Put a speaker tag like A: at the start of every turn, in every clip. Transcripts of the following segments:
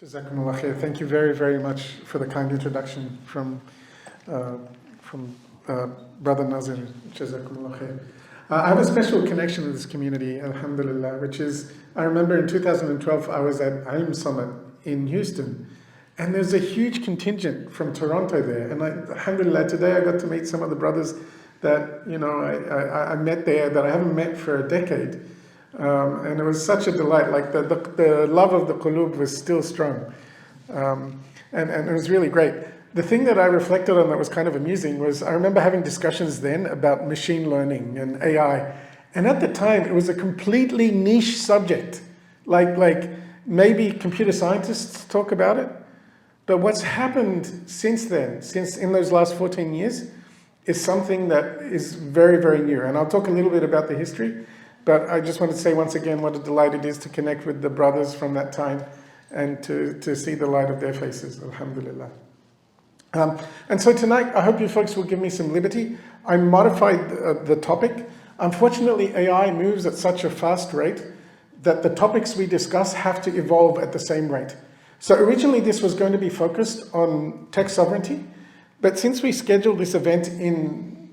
A: Jazakumullah khair. Thank you very, very much for the kind introduction from Brother Nazir. Jazakumullah khair. I have a special connection with this community, alhamdulillah, which is, I remember in 2012 I was at Ilm Summit in Houston, and there's a huge contingent from Toronto there, and alhamdulillah, today I got to meet some of the brothers that I met there that I haven't met for a decade. And it was such a delight, like the love of the qulub was still strong. And it was really great. The thing that I reflected on that was kind of amusing was I remember having discussions then about machine learning and AI. And at the time, it was a completely niche subject. Like maybe computer scientists talk about it. But what's happened since then, since in those last 14 years, is something that is very, very new. And I'll talk a little bit about the history. But I just want to say once again what a delight it is to connect with the brothers from that time and to see the light of their faces, alhamdulillah. And so tonight, I hope you folks will give me some liberty. I modified the topic. Unfortunately, AI moves at such a fast rate that the topics we discuss have to evolve at the same rate. So originally this was going to be focused on tech sovereignty, but since we scheduled this event in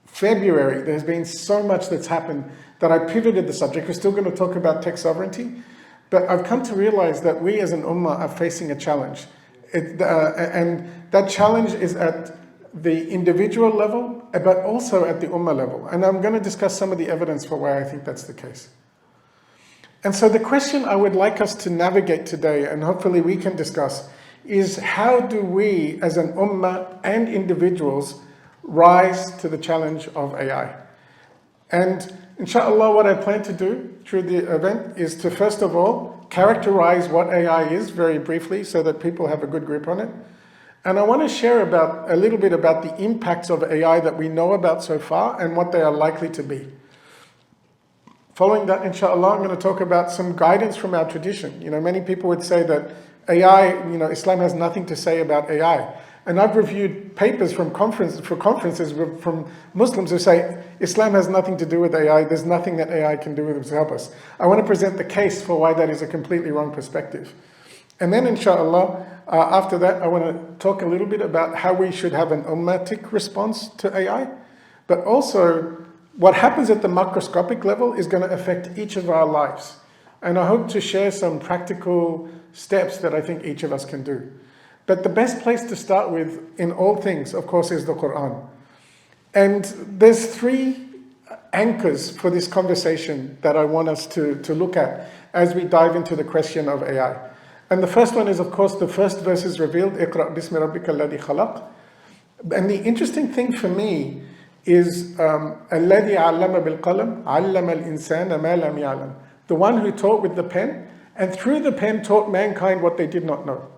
A: February, there's been so much that's happened that I pivoted the subject. We're still going to talk about tech sovereignty, but I've come to realize that we as an ummah are facing a challenge. And that challenge is at the individual level, but also at the ummah level. And I'm going to discuss some of the evidence for why I think that's the case. And so the question I would like us to navigate today, and hopefully we can discuss, is how do we as an ummah and individuals rise to the challenge of AI? And inshallah, what I plan to do through the event is to first of all characterize what AI is very briefly so that people have a good grip on it. And I want to share a little bit about the impacts of AI that we know about so far and what they are likely to be. Following that, inshallah, I'm going to talk about some guidance from our tradition. Many people would say that AI, Islam has nothing to say about AI. And I've reviewed papers from conferences from Muslims who say Islam has nothing to do with AI. There's nothing that AI can do to help us. I want to present the case for why that is a completely wrong perspective. And then, inshallah, after that, I want to talk a little bit about how we should have an ummatic response to AI, but also what happens at the macroscopic level is going to affect each of our lives. And I hope to share some practical steps that I think each of us can do. But the best place to start with in all things, of course, is the Quran. And there's three anchors for this conversation that I want us to look at as we dive into the question of AI. And the first one is, of course, the first verse is revealed, Iqra' bismi rabbika alladhi khalaq. And the interesting thing for me is alladhi 'allama bil qalam 'allama al insana ma lam ya'lam. The one who taught with the pen, and through the pen taught mankind what they did not know.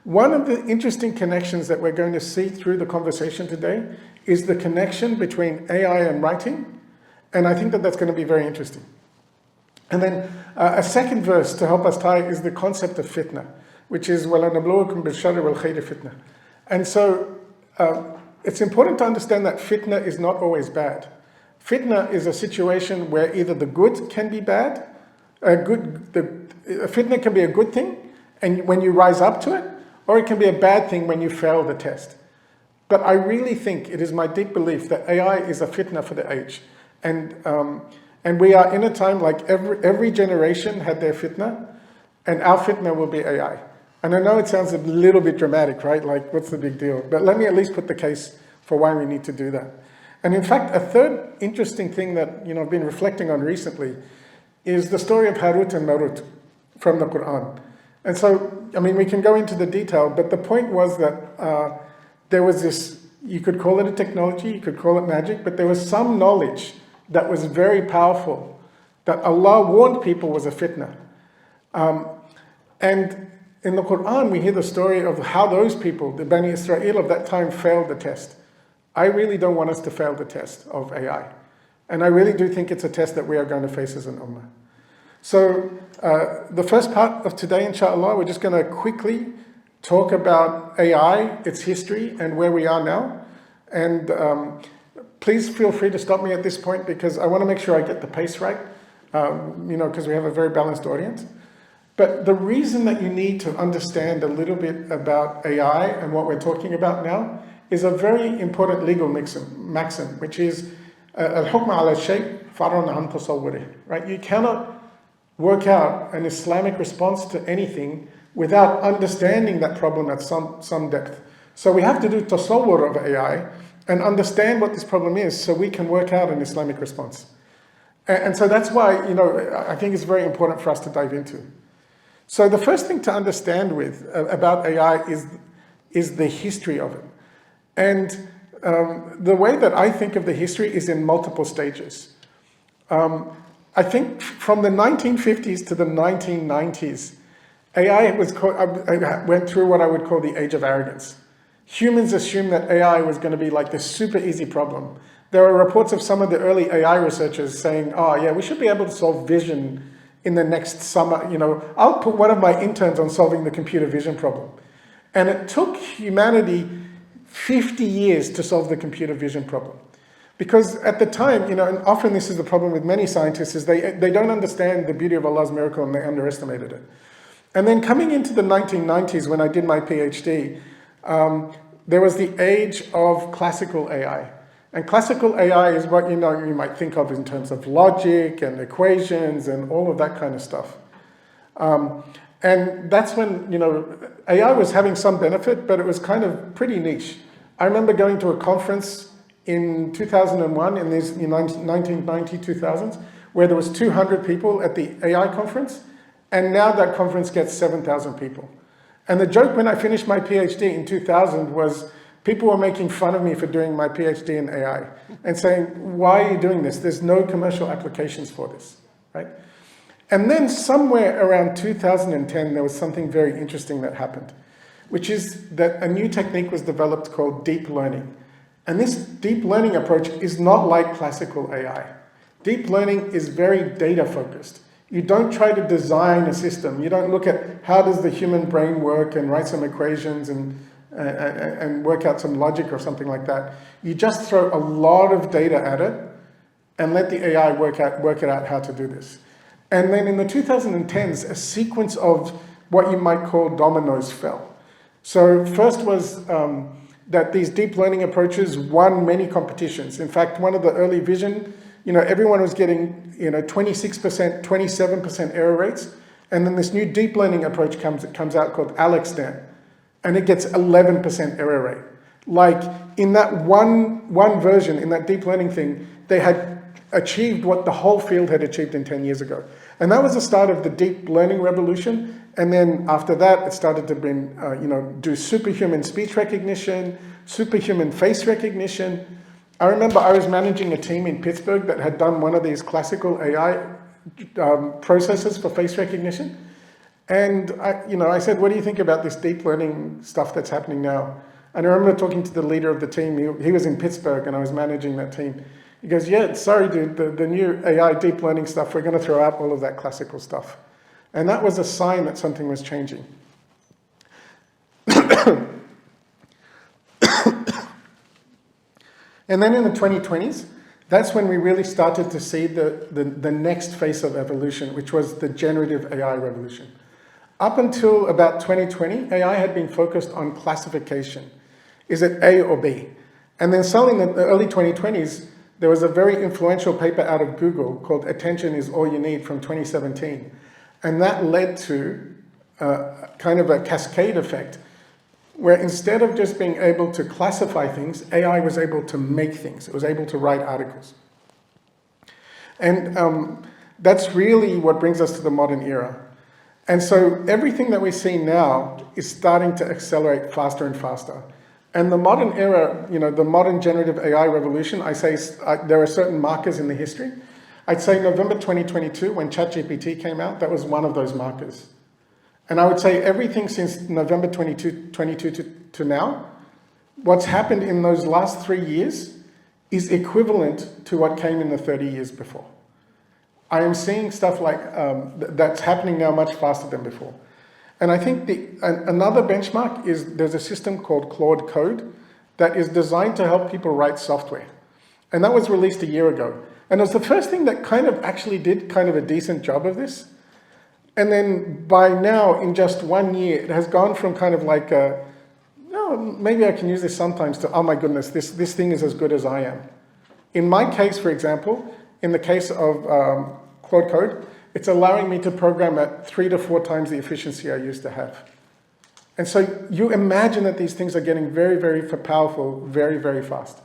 A: One of the interesting connections that we're going to see through the conversation today is the connection between AI and writing, and I think that that's going to be very interesting. And then a second verse to help us tie is the concept of fitna, which is وَلَنَبْلُوَكُمْ بِالشَّرِّ وَالْخَيْرِ fitna. And so it's important to understand that fitna is not always bad. Fitna is a situation where either the good can be bad, fitna can be a good thing, and when you rise up to it, or it can be a bad thing when you fail the test. But I really think it is my deep belief that AI is a fitna for the age. And we are in a time like every generation had their fitna, and our fitna will be AI. And I know it sounds a little bit dramatic, right? Like, what's the big deal? But let me at least put the case for why we need to do that. And in fact, a third interesting thing that I've been reflecting on recently is the story of Harut and Marut from the Quran. And so, we can go into the detail, but the point was that there was this, you could call it a technology, you could call it magic, but there was some knowledge that was very powerful, that Allah warned people was a fitna. And in the Quran, we hear the story of how those people, the Bani Israel of that time, failed the test. I really don't want us to fail the test of AI. And I really do think it's a test that we are going to face as an ummah. So the first part of today, inshallah, we're just going to quickly talk about AI, its history, and where we are now. And please feel free to stop me at this point because I want to make sure I get the pace right, because we have a very balanced audience. But the reason that you need to understand a little bit about AI and what we're talking about now is a very important legal maxim, which is al-hukm ala shay far'un an tasawwurih, right? You cannot work out an Islamic response to anything without understanding that problem at some depth. So we have to do tasawwur of AI and understand what this problem is so we can work out an Islamic response. And so that's why, I think it's very important for us to dive into. So the first thing to understand about AI is the history of it. And the way that I think of the history is in multiple stages. I think from the 1950s to the 1990s, AI went through what I would call the age of arrogance. Humans assumed that AI was going to be like this super easy problem. There are reports of some of the early AI researchers saying, oh yeah, we should be able to solve vision in the next summer. I'll put one of my interns on solving the computer vision problem. And it took humanity 50 years to solve the computer vision problem. Because at the time, and often this is the problem with many scientists, is they don't understand the beauty of Allah's miracle and they underestimated it. And then coming into the 1990s, when I did my PhD, there was the age of classical AI. And classical AI is what you might think of in terms of logic and equations and all of that kind of stuff. And that's when, AI was having some benefit, but it was kind of pretty niche. I remember going to a conference in 2001, in these 1990, 2000s, where there was 200 people at the AI conference, and now that conference gets 7,000 people. And the joke when I finished my PhD in 2000 was people were making fun of me for doing my PhD in AI and saying, why are you doing this? There's no commercial applications for this, right? And then somewhere around 2010, there was something very interesting that happened, which is that a new technique was developed called deep learning. And this deep learning approach is not like classical AI. Deep learning is very data focused. You don't try to design a system. You don't look at how does the human brain work and write some equations and work out some logic or something like that. You just throw a lot of data at it and let the AI work it out how to do this. And then in the 2010s, a sequence of what you might call dominoes fell. So first was that these deep learning approaches won many competitions. In fact, one of the early vision, everyone was getting 26%, 27% error rates. And then this new deep learning approach comes out called Anyscale, and it gets 11% error rate. Like in that one version, in that deep learning thing, they had achieved what the whole field had achieved in 10 years ago. And that was the start of the deep learning revolution. And then after that, it started to bring, do superhuman speech recognition, superhuman face recognition. I remember I was managing a team in Pittsburgh that had done one of these classical AI processes for face recognition. And I said, what do you think about this deep learning stuff that's happening now? And I remember talking to the leader of the team. He was in Pittsburgh and I was managing that team. He goes, yeah, sorry, dude, the new AI deep learning stuff, we're going to throw out all of that classical stuff. And that was a sign that something was changing. And then in the 2020s, that's when we really started to see the next phase of evolution, which was the generative AI revolution. Up until about 2020, AI had been focused on classification. Is it A or B? And then suddenly in the early 2020s, there was a very influential paper out of Google called Attention is All You Need from 2017. And that led to kind of a cascade effect where instead of just being able to classify things, AI was able to make things. It was able to write articles. And that's really what brings us to the modern era. And so everything that we see now is starting to accelerate faster and faster. And the modern era, the modern generative AI revolution, I say there are certain markers in the history. I'd say November 2022, when ChatGPT came out, that was one of those markers. And I would say everything since November 2022 to now, what's happened in those last 3 years is equivalent to what came in the 30 years before. I am seeing stuff like that's happening now much faster than before. And I think another benchmark is there's a system called Claude Code that is designed to help people write software. And that was released a year ago. And it was the first thing that kind of actually did kind of a decent job of this. And then by now, in just 1 year, it has gone from kind of like a, oh, maybe I can use this sometimes, to, oh my goodness, this thing is as good as I am. In my case, for example, in the case of Claude Code, it's allowing me to program at 3 to 4 times the efficiency I used to have. And so you imagine that these things are getting very, very powerful, very, very fast.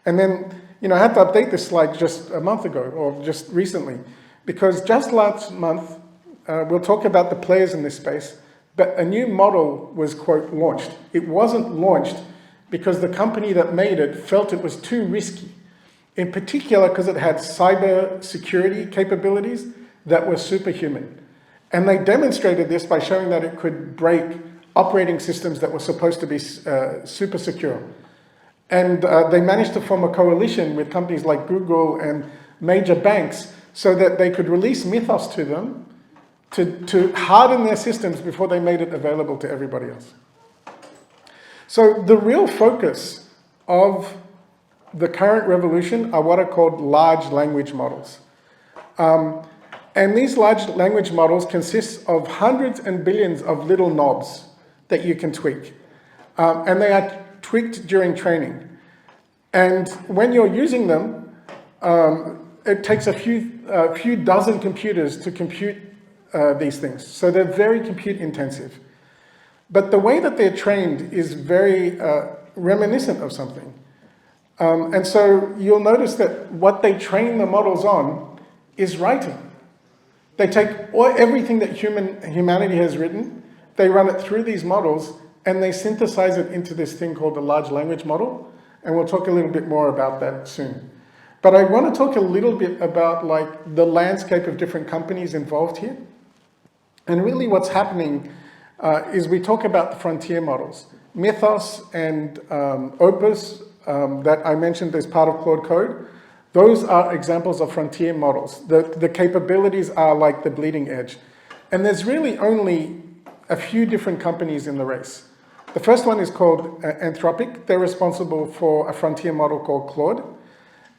A: And then, I had to update this slide just a month ago, or just recently, because just last month, we'll talk about the players in this space, but a new model was, quote, launched. It wasn't launched because the company that made it felt it was too risky. In particular, because it had cyber security capabilities that were superhuman. And they demonstrated this by showing that it could break operating systems that were supposed to be super secure. And they managed to form a coalition with companies like Google and major banks so that they could release Mythos to them to harden their systems before they made it available to everybody else. So the real focus of the current revolution are what are called large language models. And these large language models consist of hundreds and billions of little knobs that you can tweak. And they are tweaked during training. And when you're using them, it takes a few dozen computers to compute these things. So they're very compute intensive. But the way that they're trained is very reminiscent of something. And so you'll notice that what they train the models on is writing. They take everything that humanity has written, they run it through these models, and they synthesize it into this thing called the large language model. And we'll talk a little bit more about that soon. But I want to talk a little bit about like the landscape of different companies involved here. And really what's happening is we talk about the frontier models. Mythos and Opus that I mentioned as part of Claude Code, those are examples of frontier models. The capabilities are like the bleeding edge. And there's really only a few different companies in the race. The first one is called Anthropic. They're responsible for a frontier model called Claude.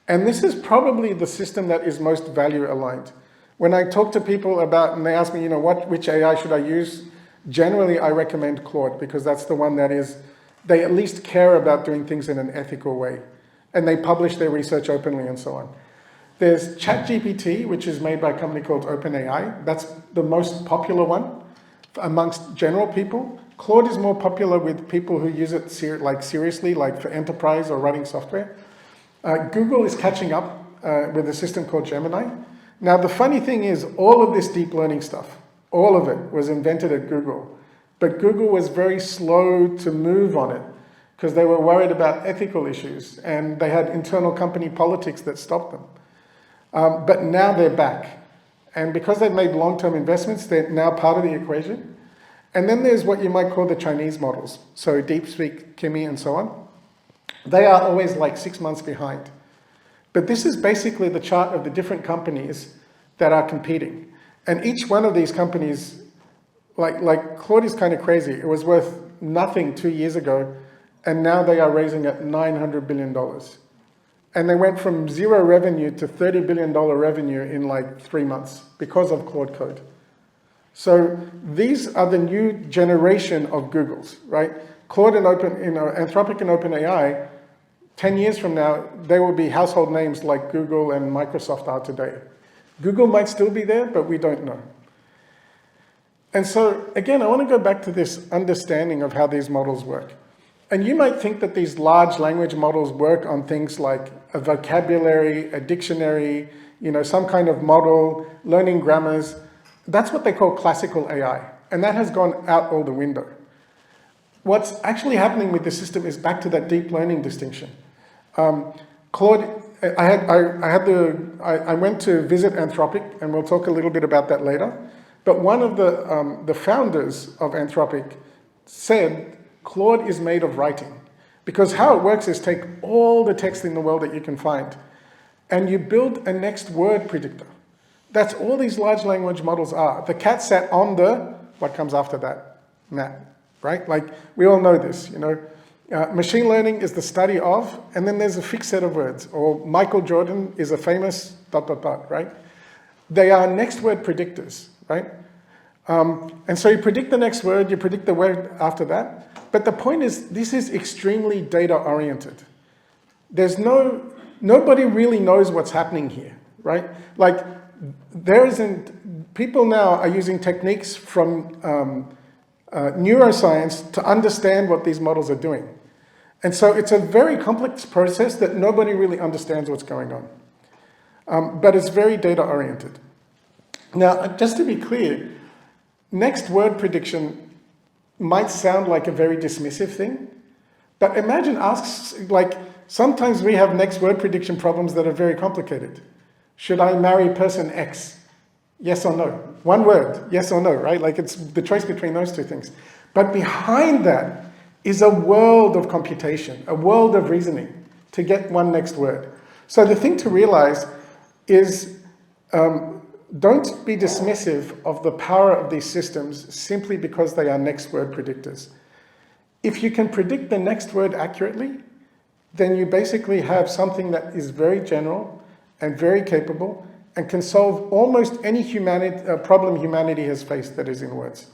A: And this is probably the system that is most value aligned. When I talk to people about, and they ask me, which AI should I use? Generally, I recommend Claude because that's the one that is, they at least care about doing things in an ethical way. And they publish their research openly and so on. There's ChatGPT, which is made by a company called OpenAI. That's the most popular one amongst general people. Claude is more popular with people who use it seriously, like for enterprise or running software. Google is catching up with a system called Gemini. Now, the funny thing is, all of this deep learning stuff, all of it was invented at Google. But Google was very slow to move on it because they were worried about ethical issues and they had internal company politics that stopped them. But now they're back. And because they've made long-term investments, they're now part of the equation. And then there's what you might call the Chinese models. So DeepSpeak, Kimi, and so on. They are always like 6 months behind. But this is basically the chart of the different companies that are competing. And each one of these companies, like Claude is kind of crazy. It was worth nothing 2 years ago, and now they are raising at $900 billion. And they went from 0 revenue to $30 billion revenue in like 3 months because of Claude Code. So these are the new generation of Googles, right? Claude and Anthropic and OpenAI, 10 years from now, they will be household names like Google and Microsoft are today. Google might still be there, but we don't know. And so, again, I want to go back to this understanding of how these models work. And you might think that these large language models work on things like a vocabulary, a dictionary, some kind of model, learning grammars. That's what they call classical AI. And that has gone out all the window. What's actually happening with the system is back to that deep learning distinction. Claude, I went to visit Anthropic, and we'll talk a little bit about that later. But one of the founders of Anthropic said Claude is made of writing. Because how it works is take all the text in the world that you can find, and you build a next word predictor. That's all these large language models are. The cat sat on what comes after that? Mat, right? Like, we all know this, Machine learning is the study of, and then there's a fixed set of words. Or Michael Jordan is a famous ... right? They are next word predictors, right? And so you predict the next word, you predict the word after that. But the point is, this is extremely data-oriented. Nobody really knows what's happening here, right? Like, people now are using techniques from neuroscience to understand what these models are doing. And so it's a very complex process that nobody really understands what's going on. But it's very data-oriented. Now, just to be clear, next word prediction might sound like a very dismissive thing, but imagine sometimes we have next word prediction problems that are very complicated. Should I marry person X? Yes or no? One word, yes or no, right? Like, it's the choice between those two things. But behind that is a world of computation, a world of reasoning to get one next word. So the thing to realize is, don't be dismissive of the power of these systems simply because they are next word predictors. If you can predict the next word accurately, then you basically have something that is very general and very capable and can solve almost any problem humanity has faced that is in words.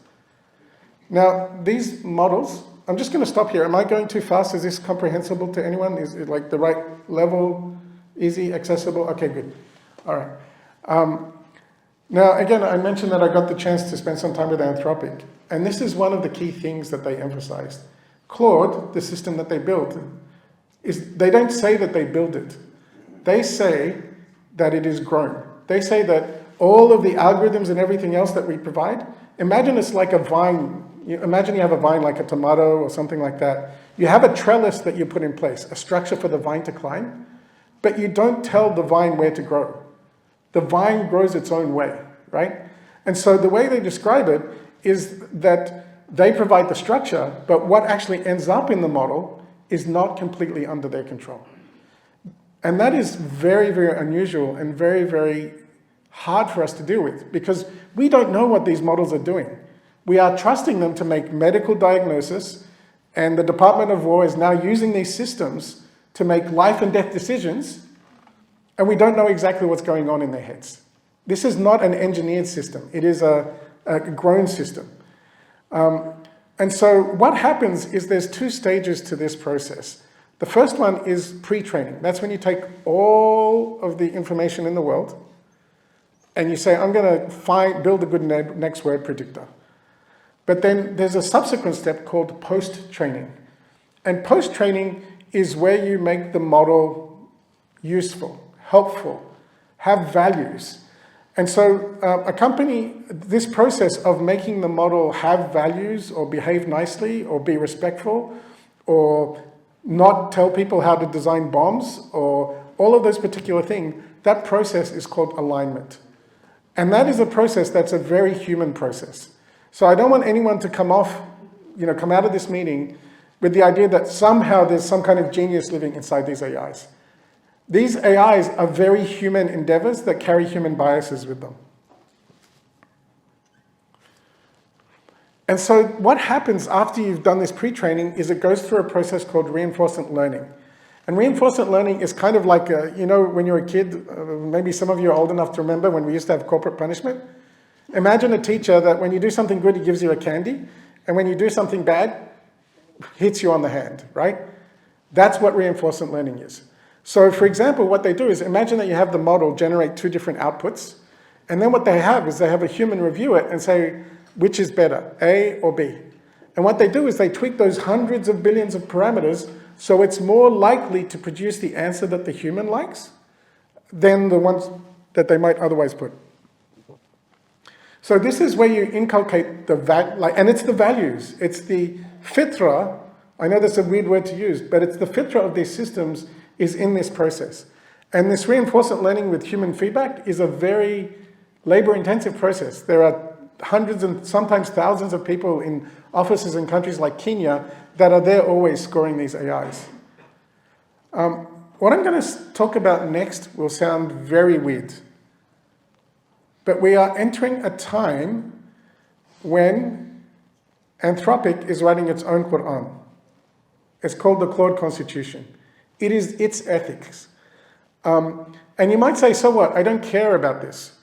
A: Now, these models, I'm just going to stop here. Am I going too fast? Is this comprehensible to anyone? Is it like the right level, easy, accessible? Okay, good. All right. Now, again, I mentioned that I got the chance to spend some time with Anthropic, and this is one of the key things that they emphasized. Claude, the system that they built, they don't say that they build it. They say that it is grown. They say that all of the algorithms and everything else that we provide, imagine it's like a vine. Imagine you have a vine like a tomato or something like that. You have a trellis that you put in place, a structure for the vine to climb, but you don't tell the vine where to grow. The vine grows its own way, right? And so the way they describe it is that they provide the structure, but what actually ends up in the model is not completely under their control. And that is very, very unusual and very, very hard for us to deal with because we don't know what these models are doing. We are trusting them to make medical diagnosis, and the Department of War is now using these systems to make life and death decisions, and we don't know exactly what's going on in their heads. This is not an engineered system. It is a grown system. And so what happens is there's two stages to this process. The first one is pre-training. That's when you take all of the information in the world and you say, I'm going to build a good next word predictor. But then there's a subsequent step called post-training. And post-training is where you make the model useful, helpful, have values. And so this process of making the model have values or behave nicely or be respectful or not tell people how to design bombs or all of those particular things, that process is called alignment. And that is a process that's a very human process. So I don't want anyone to come out of this meeting with the idea that somehow there's some kind of genius living inside these AIs. These AIs are very human endeavors that carry human biases with them. And so what happens after you've done this pre-training is it goes through a process called reinforcement learning. And reinforcement learning is kind of like, when you're a kid, maybe some of you are old enough to remember when we used to have corporate punishment. Imagine a teacher that when you do something good, he gives you a candy, and when you do something bad, hits you on the hand, right? That's what reinforcement learning is. So for example, what they do is imagine that you have the model generate two different outputs, and then what they have is they have a human review it and say, which is better, A or B? And what they do is they tweak those hundreds of billions of parameters so it's more likely to produce the answer that the human likes than the ones that they might otherwise put. So this is where you inculcate and it's the values. It's the fitra. I know that's a weird word to use, but it's the fitra of these systems is in this process. And this reinforcement learning with human feedback is a very labor-intensive process. There are hundreds and sometimes thousands of people in offices in countries like Kenya that are there always scoring these AIs. What I'm going to talk about next will sound very weird. But we are entering a time when Anthropic is writing its own Quran. It's called the Claude Constitution. It is its ethics. And you might say, so what? I don't care about this.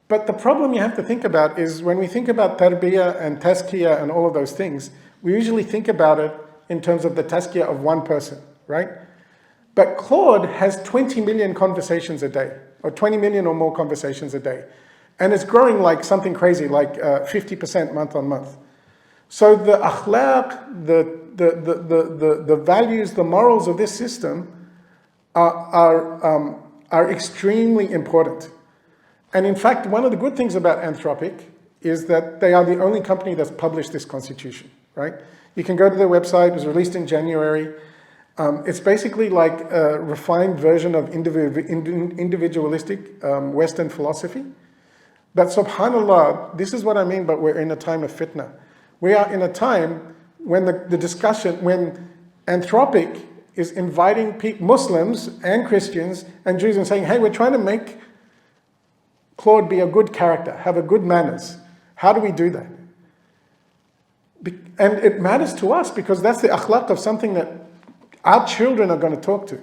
A: But the problem you have to think about is when we think about tarbiyah and tazkiyah and all of those things, we usually think about it in terms of the tazkiyah of one person, right? But Claude has 20 million conversations a day, or 20 million or more conversations a day. And it's growing like something crazy, like 50% month on month. So the akhlaq, the values, the morals of this system are extremely important. And in fact, one of the good things about Anthropic is that they are the only company that's published this constitution, right? You can go to their website, it was released in January. It's basically like a refined version of individualistic Western philosophy. But subhanAllah, this is what I mean, but we're in a time of fitna. We are in a time when the discussion, when Anthropic is inviting Muslims and Christians and Jews and saying, hey, we're trying to make Claude be a good character, have a good manners. How do we do that? And it matters to us because that's the akhlaq of something that our children are going to talk to.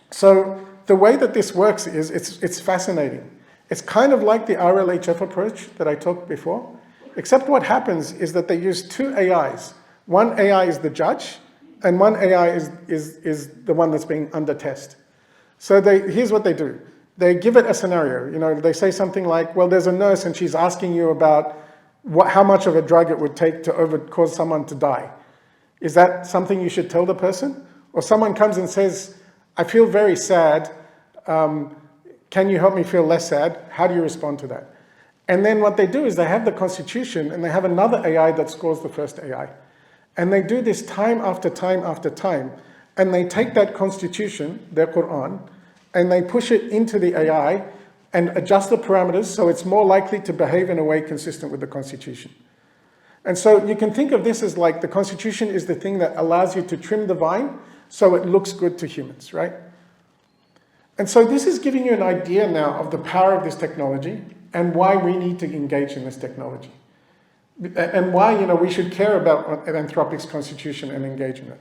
A: So the way that this works is it's fascinating. It's kind of like the RLHF approach that I talked before, except what happens is that they use two AIs. One AI is the judge, and one AI is the one that's being under test. So here's what they do. They give it a scenario. You know, they say something like, well, there's a nurse and she's asking you about how much of a drug it would take to cause someone to die. Is that something you should tell the person? Or someone comes and says, I feel very sad. Can you help me feel less sad? How do you respond to that? And then what they do is they have the constitution and they have another AI that scores the first AI. And they do this time after time after time. And they take that constitution, their Quran, and they push it into the AI and adjust the parameters so it's more likely to behave in a way consistent with the constitution. And so you can think of this as like the constitution is the thing that allows you to trim the vine so it looks good to humans, right? And so this is giving you an idea now of the power of this technology and why we need to engage in this technology. And why, you know, we should care about Anthropic's constitution and engage in it.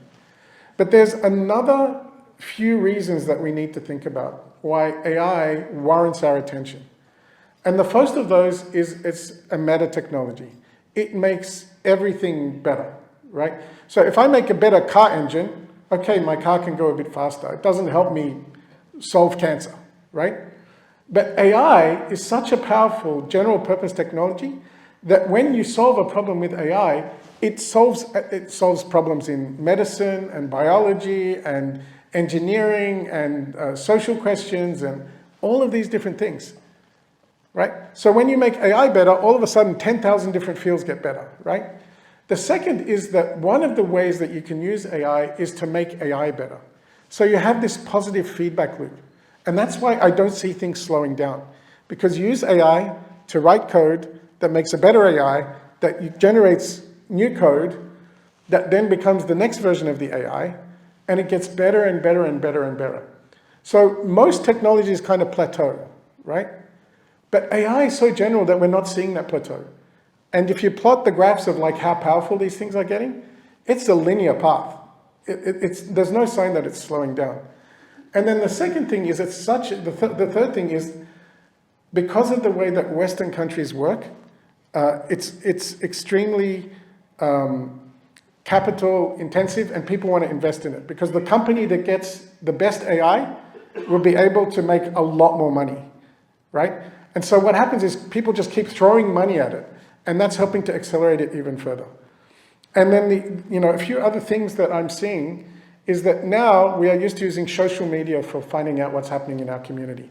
A: But there's another few reasons that we need to think about why AI warrants our attention. And the first of those is it's a meta technology. It makes everything better, right? So if I make a better car engine, okay, my car can go a bit faster. It doesn't help me solve cancer, right? But AI is such a powerful general purpose technology that when you solve a problem with AI, it solves problems in medicine and biology and engineering and social questions and all of these different things, right? So when you make AI better, all of a sudden 10,000 different fields get better, right? The second is that one of the ways that you can use AI is to make AI better. So you have this positive feedback loop. And that's why I don't see things slowing down. Because you use AI to write code that makes a better AI, that generates new code, that then becomes the next version of the AI, and it gets better and better and better and better. So most technologies kind of plateau, right? But AI is so general that we're not seeing that plateau. And if you plot the graphs of like how powerful these things are getting, it's a linear path. There's no sign that it's slowing down. And then the second thing is the third thing is because of the way that Western countries work, it's extremely capital intensive and people want to invest in it because the company that gets the best AI will be able to make a lot more money, right? And so what happens is people just keep throwing money at it and that's helping to accelerate it even further. And then a few other things that I'm seeing is that now we are used to using social media for finding out what's happening in our community.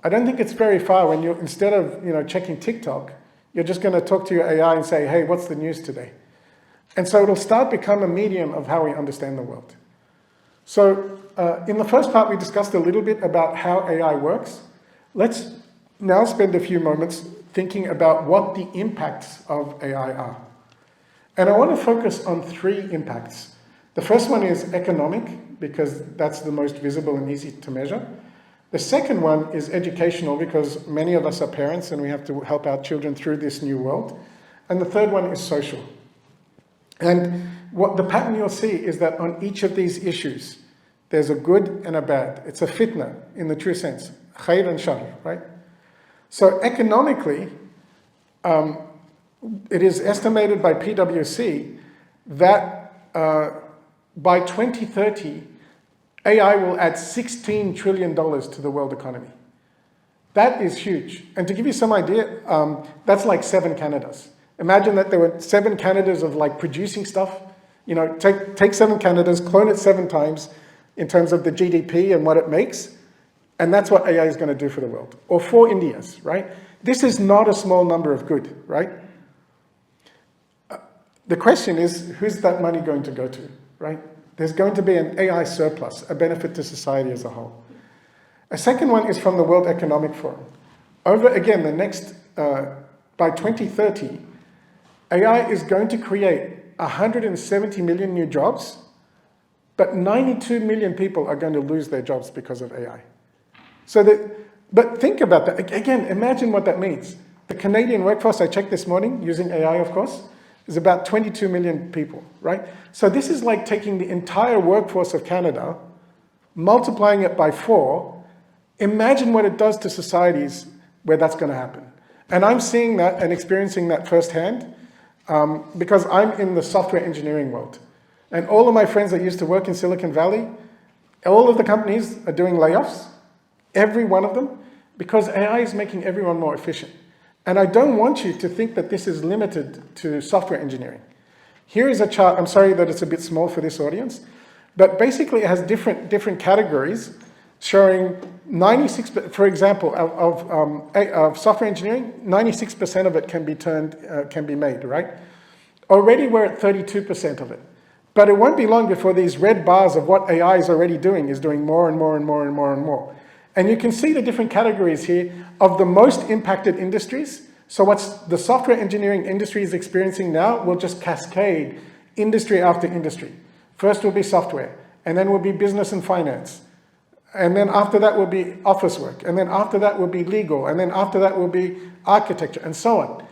A: I don't think it's very far when instead of checking TikTok, you're just going to talk to your AI and say, hey, what's the news today? And so it'll start become a medium of how we understand the world. So in the first part, we discussed a little bit about how AI works. Let's now spend a few moments thinking about what the impacts of AI are. And I want to focus on three impacts. The first one is economic, because that's the most visible and easy to measure. The second one is educational, because many of us are parents and we have to help our children through this new world. And the third one is social. And what the pattern you'll see is that on each of these issues, there's a good and a bad. It's a fitna in the true sense, khair and shar, right? So economically, it is estimated by PwC that by 2030, AI will add $16 trillion to the world economy. That is huge. And to give you some idea, that's like 7 Canadas. Imagine that there were 7 Canadas of like producing stuff. You know, take 7 Canadas, clone it 7 times in terms of the GDP and what it makes, and that's what AI is going to do for the world. Or 4 Indias, right? This is not a small number of good, right? The question is, who's that money going to go to, right? There's going to be an AI surplus, a benefit to society as a whole. A second one is from the World Economic Forum. Over, again, the next, by 2030, AI is going to create 170 million new jobs, but 92 million people are going to lose their jobs because of AI. But think about that. Again, imagine what that means. The Canadian workforce, I checked this morning, using AI, of course, is about 22 million people, right? So this is like taking the entire workforce of Canada, multiplying it by 4. Imagine what it does to societies where that's going to happen. And I'm seeing that and experiencing that firsthand because I'm in the software engineering world. And all of my friends that used to work in Silicon Valley, all of the companies are doing layoffs, every one of them, because AI is making everyone more efficient. And I don't want you to think that this is limited to software engineering. Here is a chart. I'm sorry that it's a bit small for this audience, but basically it has different categories showing 96%, for example, of software engineering, 96% of it can be made, right? Already we're at 32% of it. But it won't be long before these red bars of what AI is already doing is doing more and more and more and more and more. And you can see the different categories here of the most impacted industries. So what's the software engineering industry is experiencing now will just cascade industry after industry. First will be software, and then will be business and finance. And then after that will be office work. And then after that will be legal. And then after that will be architecture and so on.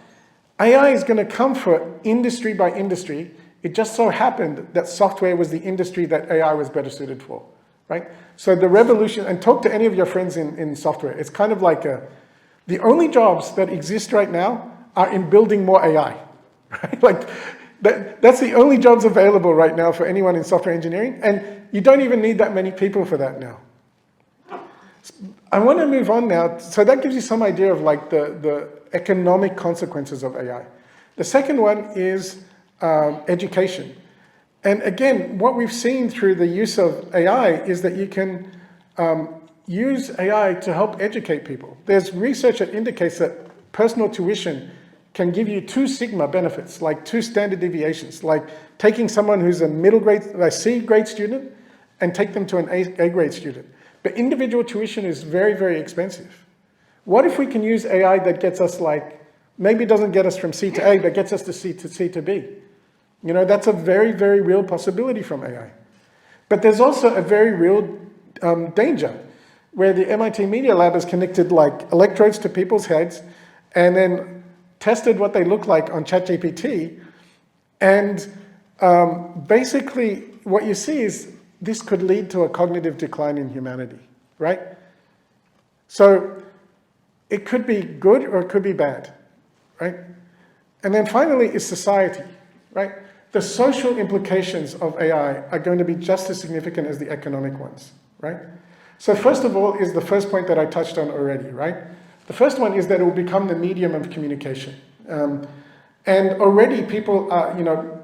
A: AI is going to come for industry by industry. It just so happened that software was the industry that AI was better suited for, right? So the revolution, and talk to any of your friends in software. It's kind of like the only jobs that exist right now are in building more AI, right? Like that's the only jobs available right now for anyone in software engineering. And you don't even need that many people for that now. I want to move on now. So that gives you some idea of like the economic consequences of AI. The second one is education. And again, what we've seen through the use of AI is that you can use AI to help educate people. There's research that indicates that personal tuition can give you 2 sigma benefits, like 2 standard deviations, like taking someone who's a middle grade, a C grade student, and take them to an A grade student. But individual tuition is very, very expensive. What if we can use AI that gets us like, maybe doesn't get us from C to A, but gets us to C to B? You know, that's a very, very real possibility from AI. But there's also a very real danger where the MIT Media Lab has connected like electrodes to people's heads and then tested what they look like on ChatGPT. And basically what you see is this could lead to a cognitive decline in humanity, right? So it could be good or it could be bad, right? And then finally is society, right? The social implications of AI are going to be just as significant as the economic ones, right? So first of all is the first point that I touched on already, right? The first one is that it will become the medium of communication. And already people,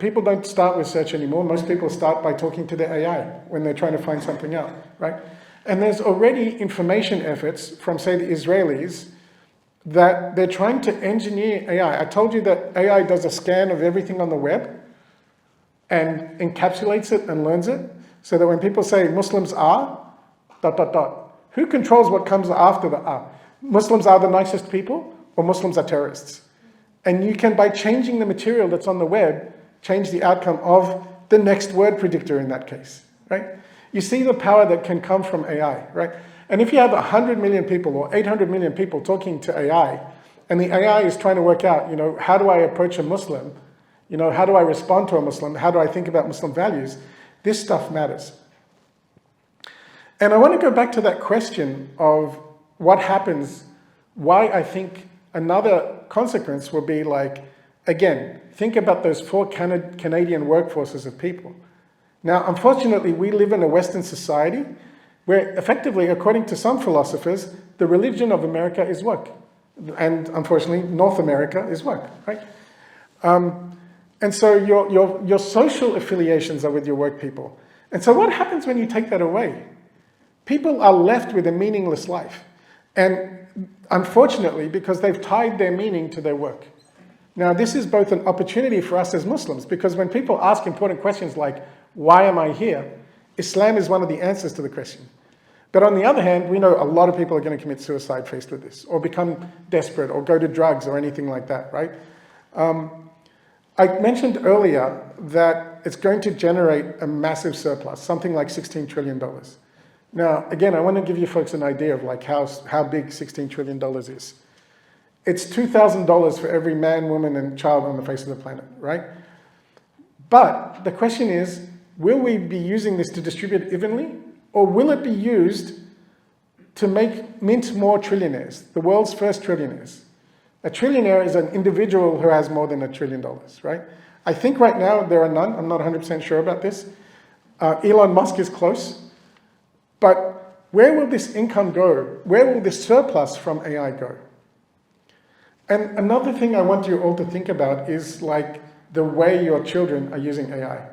A: people don't start with search anymore. Most people start by talking to their AI when they're trying to find something out, right? And there's already information efforts from, say, the Israelis that they're trying to engineer AI. I told you that AI does a scan of everything on the web and encapsulates it and learns it, so that when people say Muslims are, ... who controls what comes after the are? Muslims are the nicest people, or Muslims are terrorists? And you can, by changing the material that's on the web, change the outcome of the next word predictor in that case, right? You see the power that can come from AI, right? And if you have 100 million people or 800 million people talking to AI, and the AI is trying to work out, how do I approach a Muslim? How do I respond to a Muslim? How do I think about Muslim values? This stuff matters. And I want to go back to that question of what happens why I think another consequence will be like, again, think about those 4 Canadian workforces of people. Now, unfortunately, we live in a Western society where effectively, according to some philosophers, the religion of America is work. And unfortunately, North America is work, right? And so your social affiliations are with your work people. And so what happens when you take that away? People are left with a meaningless life. And unfortunately, because they've tied their meaning to their work. Now, this is both an opportunity for us as Muslims, because when people ask important questions like, why am I here? Islam is one of the answers to the question. But on the other hand, we know a lot of people are going to commit suicide faced with this, or become desperate, or go to drugs, or anything like that, right? I mentioned earlier that it's going to generate a massive surplus, something like $16 trillion. Now, again, I want to give you folks an idea of like how big $16 trillion is. It's $2,000 for every man, woman, and child on the face of the planet, right? But the question is, will we be using this to distribute evenly, or will it be used to mint more trillionaires, the world's first trillionaires? A trillionaire is an individual who has more than $1 trillion, right? I think right now there are none. I'm not 100% sure about this. Elon Musk is close. But where will this income go? Where will this surplus from AI go? And another thing I want you all to think about is like the way your children are using AI.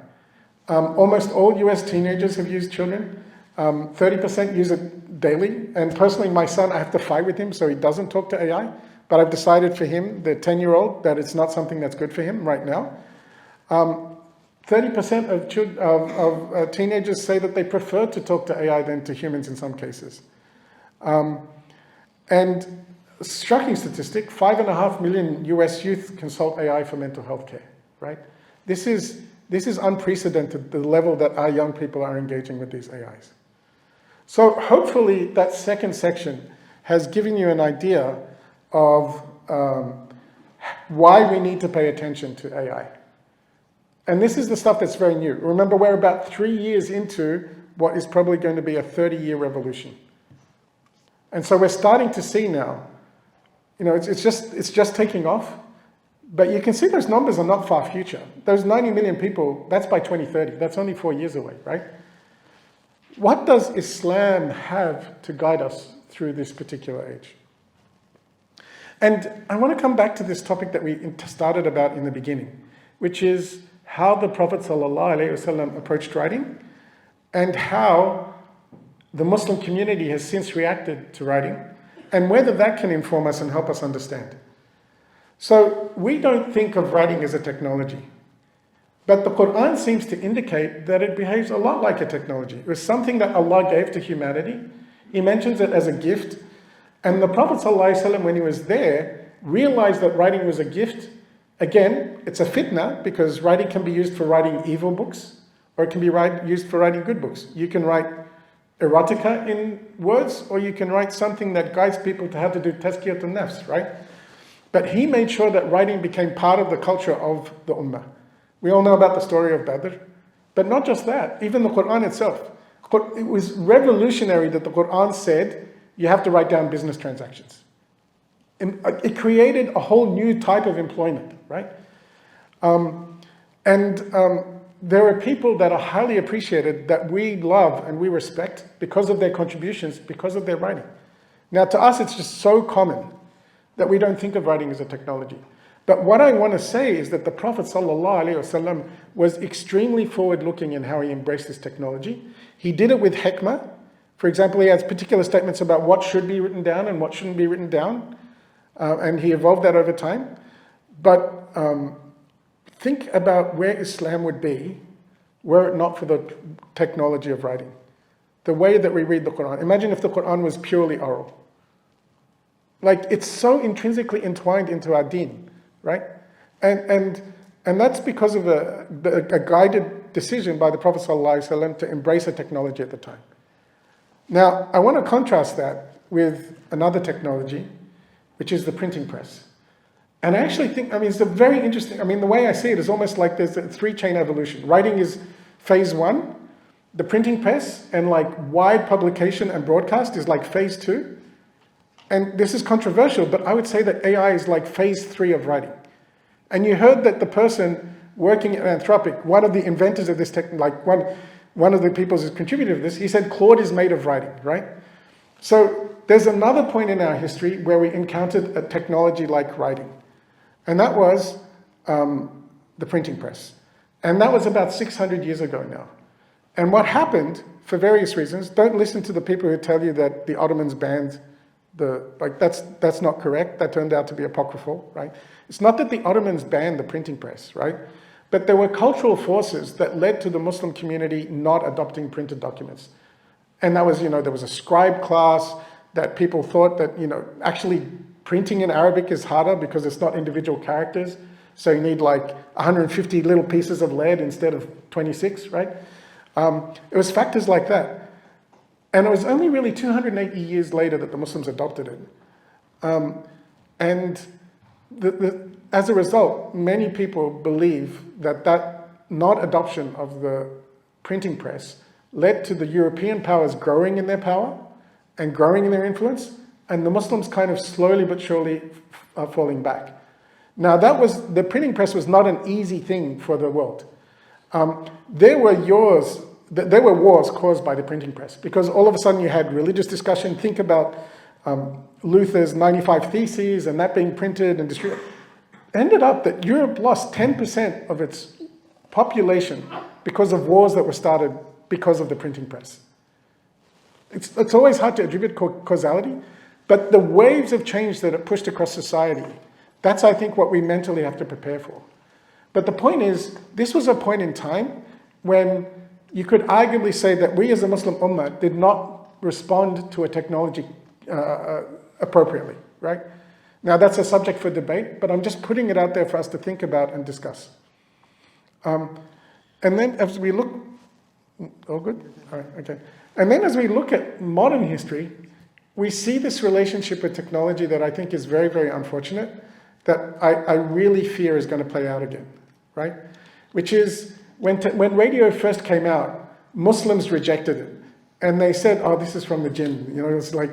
A: Almost all US teenagers have used children. 30% use it daily. And personally, my son, I have to fight with him so he doesn't talk to AI. But I've decided for him, the 10-year-old, that it's not something that's good for him right now. 30% of teenagers say that they prefer to talk to AI than to humans in some cases. And a striking statistic, 5.5 million US youth consult AI for mental health care, right? This is unprecedented, the level that our young people are engaging with these AIs. So hopefully that second section has given you an idea of why we need to pay attention to AI. And this is the stuff that's very new. Remember, we're about 3 years into what is probably going to be a 30-year revolution. And so we're starting to see now, you know, it's just taking off. But you can see those numbers are not far future. Those 90 million people, that's by 2030. That's only 4 years away, right? What does Islam have to guide us through this particular age? And I want to come back to this topic that we started about in the beginning, which is how the Prophet ﷺ approached writing and how the Muslim community has since reacted to writing, and whether that can inform us and help us understand. So we don't think of writing as a technology, but the Quran seems to indicate that it behaves a lot like a technology. It was something that Allah gave to humanity. He mentions it as a gift. And the Prophet ﷺ, when he was there, realized that writing was a gift. Again, it's a fitna, because writing can be used for writing evil books, or it can be used for writing good books. You can write erotica in words, or you can write something that guides people to how to do tazkiyat al-nafs, right? But he made sure that writing became part of the culture of the Ummah. We all know about the story of Badr. But not just that, even the Quran itself. It was revolutionary that the Quran said, you have to write down business transactions. And it created a whole new type of employment, right? There are people that are highly appreciated that we love and we respect because of their contributions, because of their writing. Now, to us, it's just so common that we don't think of writing as a technology. But what I want to say is that the Prophet ﷺ was extremely forward-looking in how he embraced this technology. He did it with hikmah. For example, he has particular statements about what should be written down and what shouldn't be written down. And he evolved that over time. But think about where Islam would be were it not for the technology of writing. The way that we read the Quran. Imagine if the Quran was purely oral. Like, it's so intrinsically entwined into our deen, right? And that's because of a guided decision by the Prophet ﷺ to embrace a technology at the time. Now, I want to contrast that with another technology, which is the printing press. And I actually think, it's a very interesting, the way I see it is almost like there's a 3-chain evolution. Writing is phase 1, the printing press and like wide publication and broadcast is like phase 2, and this is controversial, but I would say that AI is like phase 3 of writing. And you heard that the person working at Anthropic, one of the inventors of this one of the people who's contributed to this, he said Claude is made of writing, right? So there's another point in our history where we encountered a technology like writing. And that was the printing press. And that was about 600 years ago now. And what happened, for various reasons, don't listen to the people who tell you that the Ottomans banned that's not correct. That turned out to be apocryphal, right? It's not that the Ottomans banned the printing press, right? But there were cultural forces that led to the Muslim community not adopting printed documents. And that was, there was a scribe class that people thought that, actually printing in Arabic is harder because it's not individual characters. So you need like 150 little pieces of lead instead of 26, right? It was factors like that. And it was only really 280 years later that the Muslims adopted it. And as a result, many people believe that not adoption of the printing press led to the European powers growing in their power and growing in their influence, and the Muslims kind of slowly but surely falling back. Now, the printing press was not an easy thing for the world. There were wars caused by the printing press, because all of a sudden you had religious discussion. Think about Luther's 95 Theses and that being printed and distributed. Ended up that Europe lost 10% of its population because of wars that were started because of the printing press. It's always hard to attribute causality, but the waves of change that it pushed across society, that's, I think, what we mentally have to prepare for. But the point is, this was a point in time when you could arguably say that we as a Muslim Ummah did not respond to a technology appropriately, right? Now that's a subject for debate, but I'm just putting it out there for us to think about and discuss. And then as we look, all good? All right, okay. And then as we look at modern history, we see this relationship with technology that I think is very, very unfortunate, that I really fear is going to play out again, right? Which is, when radio first came out, Muslims rejected it. And they said, oh, this is from the jinn. It's like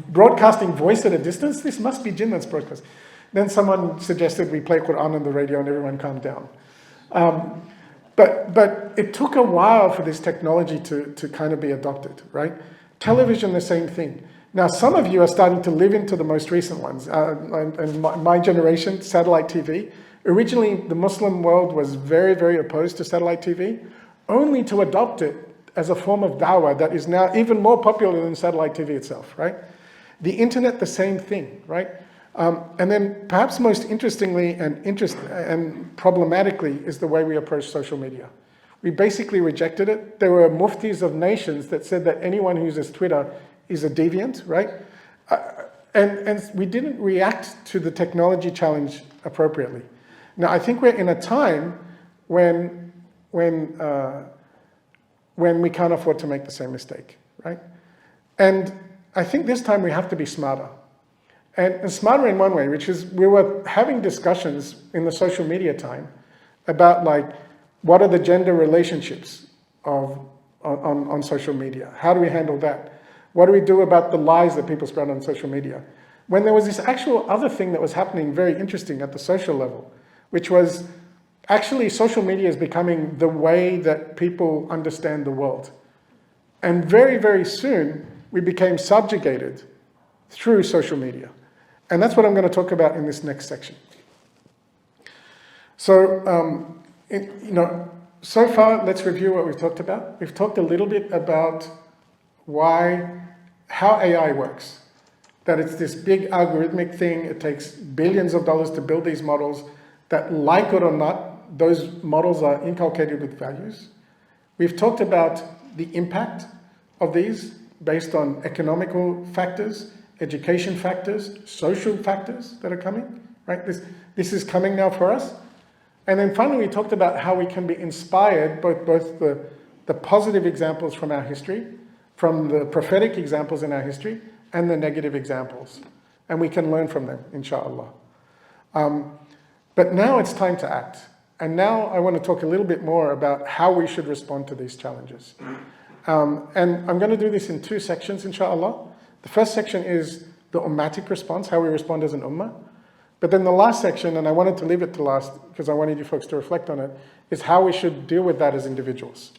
A: broadcasting voice at a distance. This must be jinn that's broadcast. Then someone suggested we play Quran on the radio and everyone calmed down. But it took a while for this technology to kind of be adopted, right? Television, the same thing. Now, some of you are starting to live into the most recent ones. And my generation, satellite TV. Originally, the Muslim world was very, very opposed to satellite TV, only to adopt it as a form of dawah that is now even more popular than satellite TV itself, right? The internet, the same thing, right? And then perhaps most interestingly and problematically is the way we approach social media. We basically rejected it. There were muftis of nations that said that anyone who uses Twitter is a deviant, right? And we didn't react to the technology challenge appropriately. Now, I think we're in a time when we can't afford to make the same mistake, right? And I think this time we have to be smarter. And smarter in one way, which is we were having discussions in the social media time about what are the gender relationships on social media? How do we handle that? What do we do about the lies that people spread on social media? When there was this actual other thing that was happening very interesting at the social level, which was actually social media is becoming the way that people understand the world. And very, very soon, we became subjugated through social media. And that's what I'm going to talk about in this next section. So, so far, let's review what we've talked about. We've talked a little bit about how AI works. That it's this big algorithmic thing. It takes billions of dollars to build these models that, like it or not, those models are inculcated with values. We've talked about the impact of these based on economical factors, education factors, social factors that are coming, right? This is coming now for us. And then finally, we talked about how we can be inspired, both the positive examples from our history, from the prophetic examples in our history, and the negative examples. And we can learn from them, inshallah. But now it's time to act. And now I want to talk a little bit more about how we should respond to these challenges. And I'm going to do this in two sections, inshallah. The first section is the ummatic response, how we respond as an ummah. But then the last section, and I wanted to leave it to last because I wanted you folks to reflect on it, is how we should deal with that as individuals.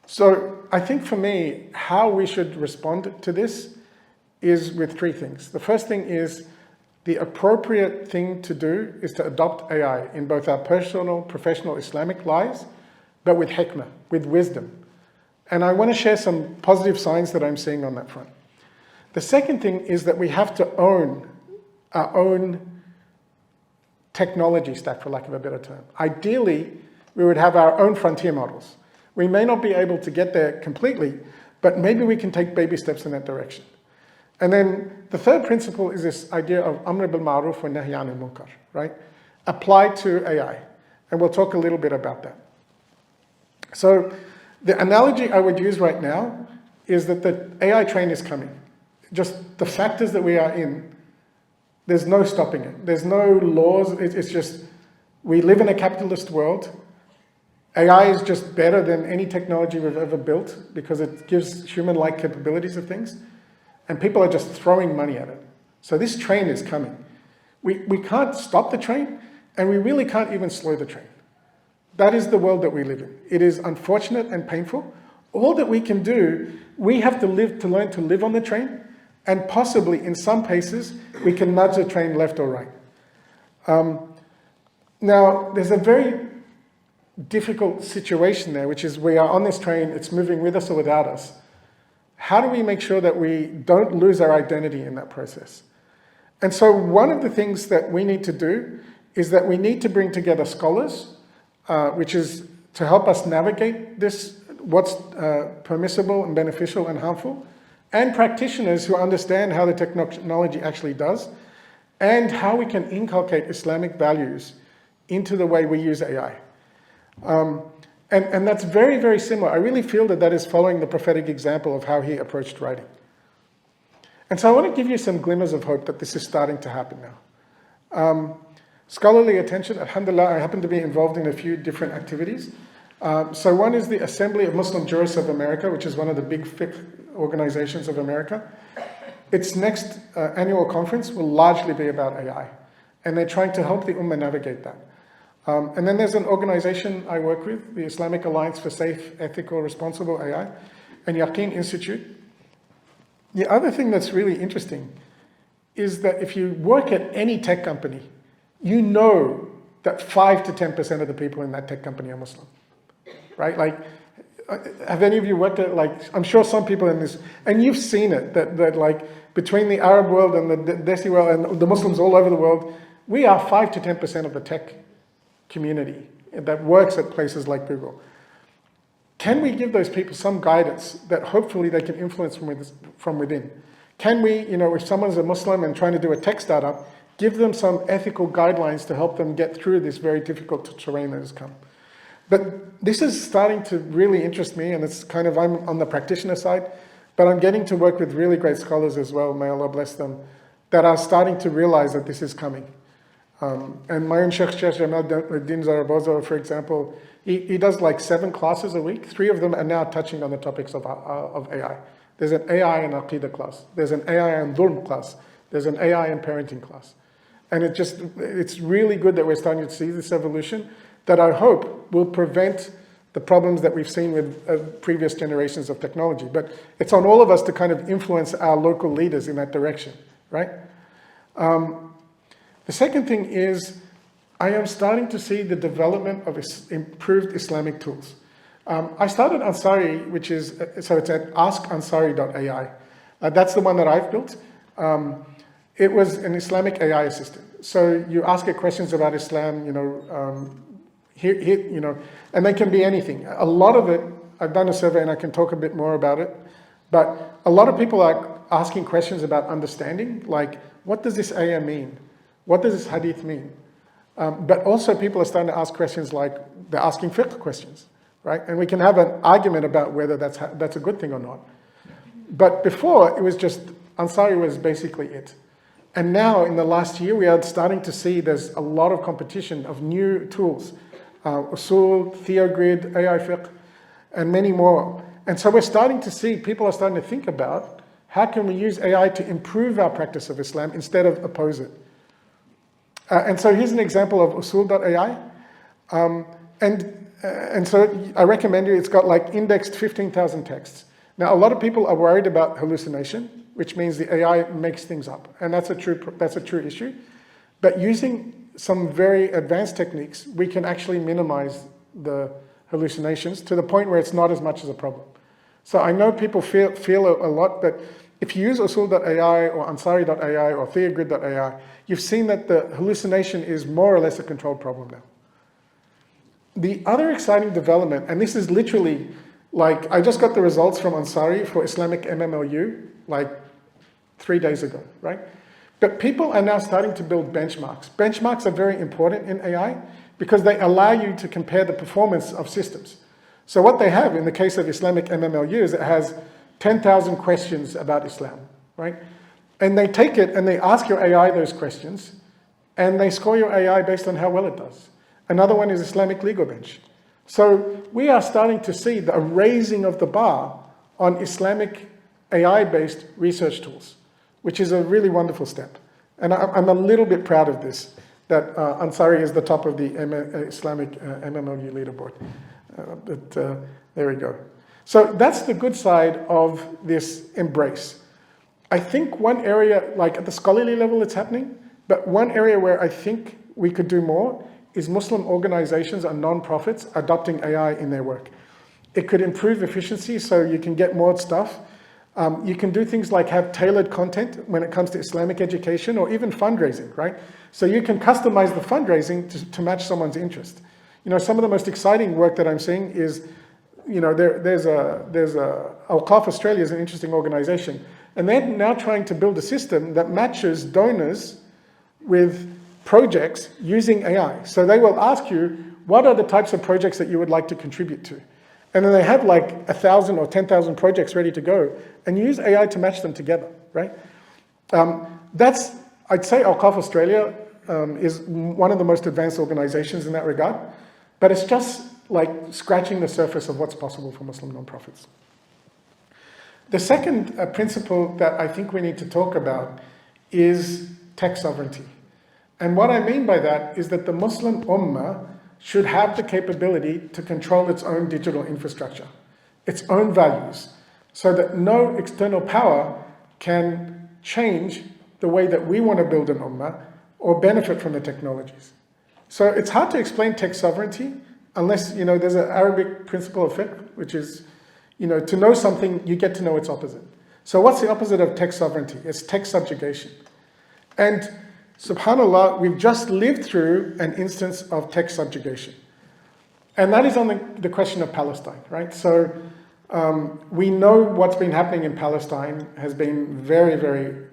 A: So I think for me, how we should respond to this is with three things. The first thing is the appropriate thing to do is to adopt AI in both our personal, professional Islamic lives, but with hikmah, with wisdom. And I want to share some positive signs that I'm seeing on that front. The second thing is that we have to own our own technology stack, for lack of a better term. Ideally, we would have our own frontier models. We may not be able to get there completely, but maybe we can take baby steps in that direction. And then the third principle is this idea of amr bil ma'ruf wa nahy anil munkar, right? Applied to AI. And we'll talk a little bit about that. So the analogy I would use right now is that the AI train is coming. Just the factors that we are in, there's no stopping it. There's no laws. It's just, we live in a capitalist world. AI is just better than any technology we've ever built because it gives human-like capabilities of things. And people are just throwing money at it. So this train is coming. We can't stop the train, and we really can't even slow the train. That is the world that we live in. It is unfortunate and painful. All that we can do, we have to learn to live on the train, and possibly, in some cases, we can nudge the train left or right. Now, there's a very difficult situation there, which is we are on this train, it's moving with us or without us. How do we make sure that we don't lose our identity in that process? And so one of the things that we need to do is that we need to bring together scholars, which is to help us navigate this, what's permissible and beneficial and harmful, and practitioners who understand how the technology actually does, and how we can inculcate Islamic values into the way we use AI. And that's very, very similar. I really feel that that is following the prophetic example of how he approached writing. And so I want to give you some glimmers of hope that this is starting to happen now. Scholarly attention, alhamdulillah, I happen to be involved in a few different activities. So one is the Assembly of Muslim Jurists of America, which is one of the big fiqh organizations of America. Its next annual conference will largely be about AI. And they're trying to help the Ummah navigate that. And then there's an organization I work with, the Islamic Alliance for Safe, Ethical, Responsible AI, and Yaqeen Institute. The other thing that's really interesting is that if you work at any tech company, you know that 5 to 10% of the people in that tech company are Muslim, right? Like, have any of you worked at, like, I'm sure some people in this, and you've seen it, that like, between the Arab world and the Desi world and the Muslims all over the world, we are 5 to 10% of the tech community that works at places like Google. Can we give those people some guidance that hopefully they can influence from within? Can we, if someone's a Muslim and trying to do a tech startup, give them some ethical guidelines to help them get through this very difficult terrain that has come? But this is starting to really interest me, and it's kind of, I'm on the practitioner side, but I'm getting to work with really great scholars as well, may Allah bless them, that are starting to realize that this is coming. And my own Sheikh Jamal Din Zarabozo, for example, he does like 7 classes a week. 3 of them are now touching on the topics of AI. There's an AI and Aqidah class. There's an AI and Dhulm class. There's an AI and parenting class. And it's really good that we're starting to see this evolution that I hope will prevent the problems that we've seen with previous generations of technology. But it's on all of us to kind of influence our local leaders in that direction, right? The second thing is, I am starting to see the development of improved Islamic tools. I started Ansari, which is, so it's at askansari.ai. That's the one that I've built. It was an Islamic AI assistant. So you ask it questions about Islam, and they can be anything. A lot of it, I've done a survey and I can talk a bit more about it, but a lot of people are asking questions about understanding, like, what does this ayah mean? What does this hadith mean? But also people are starting to ask questions like, they're asking fiqh questions, right? And we can have an argument about whether that's a good thing or not. But before, it was just, Ansari was basically it. And now, in the last year, we are starting to see there's a lot of competition of new tools. Usul, Theogrid, AI fiqh, and many more. And so we're starting to see, people are starting to think about How can we use AI to improve our practice of Islam instead of oppose it? And so here's an example of usul.ai. And so I recommend you, it's got like indexed 15,000 texts. Now, a lot of people are worried about hallucination, which means the AI makes things up. And that's a true issue. But using some very advanced techniques, we can actually minimize the hallucinations to the point where it's not as much as a problem. So I know people feel a lot, but if you use usul.ai or ansari.ai or theogrid.ai, you've seen that the hallucination is more or less a controlled problem now. The other exciting development, and this is literally like, I just got the results from Ansari for Islamic MMLU like 3 days ago, right? But people are now starting to build benchmarks. Benchmarks are very important in AI because they allow you to compare the performance of systems. So what they have in the case of Islamic MMLU is it has 10,000 questions about Islam, right? And they take it and they ask your AI those questions and they score your AI based on how well it does. Another one is Islamic Legal Bench. So we are starting to see the raising of the bar on Islamic AI-based research tools, which is a really wonderful step. And I'm a little bit proud of this, that Ansari is the top of the Islamic MMLU leaderboard. But there we go. So that's the good side of this embrace. I think one area, like at the scholarly level it's happening, but one area where I think we could do more is Muslim organizations and non-profits adopting AI in their work. It could improve efficiency so you can get more stuff. You can do things like have tailored content when it comes to Islamic education or even fundraising, right? So you can customize the fundraising to match someone's interest. You know, some of the most exciting work that I'm seeing is, you know, there's Awqaf Australia is an interesting organization, and they're now trying to build a system that matches donors with projects using AI. So they will ask you, what are the types of projects that you would like to contribute to? And then they have like 1,000 or 10,000 projects ready to go, and use AI to match them together, right? I'd say Awqaf Australia is one of the most advanced organizations in that regard, but it's just like scratching the surface of what's possible for Muslim nonprofits. The second principle that I think we need to talk about is tech sovereignty. And what I mean by that is that the Muslim Ummah should have the capability to control its own digital infrastructure, its own values, so that no external power can change the way that we want to build an Ummah or benefit from the technologies. So it's hard to explain tech sovereignty unless, you know, there's an Arabic principle of fiqh, which is, you know, to know something, you get to know its opposite. So what's the opposite of tech sovereignty? It's tech subjugation. And subhanAllah, we've just lived through an instance of tech subjugation. And that is on the question of Palestine, right? So we know what's been happening in Palestine has been very, very,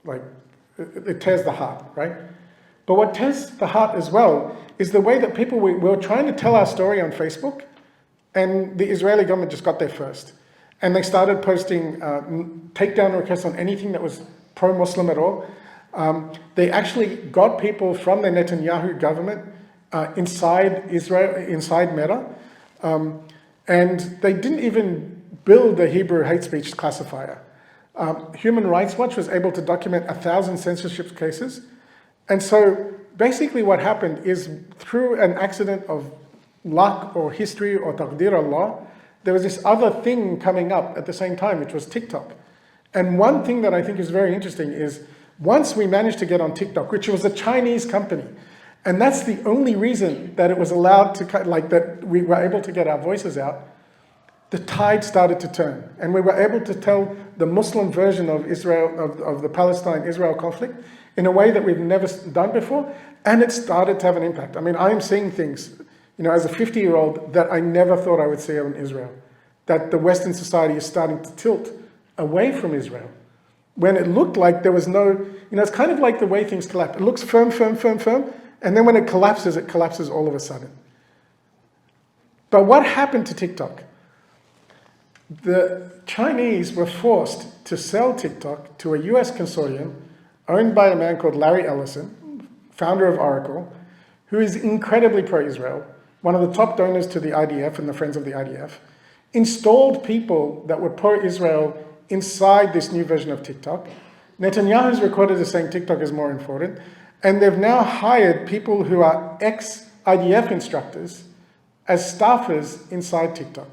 A: like, it tears the heart, right? But what tears the heart as well is the way that people, we were trying to tell our story on Facebook, and the Israeli government just got there first. And they started posting takedown requests on anything that was pro-Muslim at all. They actually got people from the Netanyahu government inside Israel, inside Meta, and they didn't even build the Hebrew hate speech classifier. Human Rights Watch was able to document 1,000 censorship cases. And so basically what happened is through an accident of luck or history or taqdir Allah, there was this other thing coming up at the same time, which was TikTok. And one thing that I think is very interesting is once we managed to get on TikTok, which was a Chinese company, and that's the only reason that it was allowed to, like that we were able to get our voices out, the tide started to turn. And we were able to tell the Muslim version of Israel, of the Palestine-Israel conflict in a way that we've never done before. And it started to have an impact. I mean, I'm seeing things, you know, as a 50-year-old that I never thought I would see in Israel. That the Western society is starting to tilt away from Israel. When it looked like there was no, you know, it's kind of like the way things collapse. It looks firm, firm, firm, firm. And then when it collapses all of a sudden. But what happened to TikTok? The Chinese were forced to sell TikTok to a US consortium owned by a man called Larry Ellison, founder of Oracle, who is incredibly pro-Israel, one of the top donors to the IDF and the Friends of the IDF, installed people that were pro-Israel inside this new version of TikTok. Netanyahu's recorded as saying TikTok is more important. And they've now hired people who are ex-IDF instructors as staffers inside TikTok.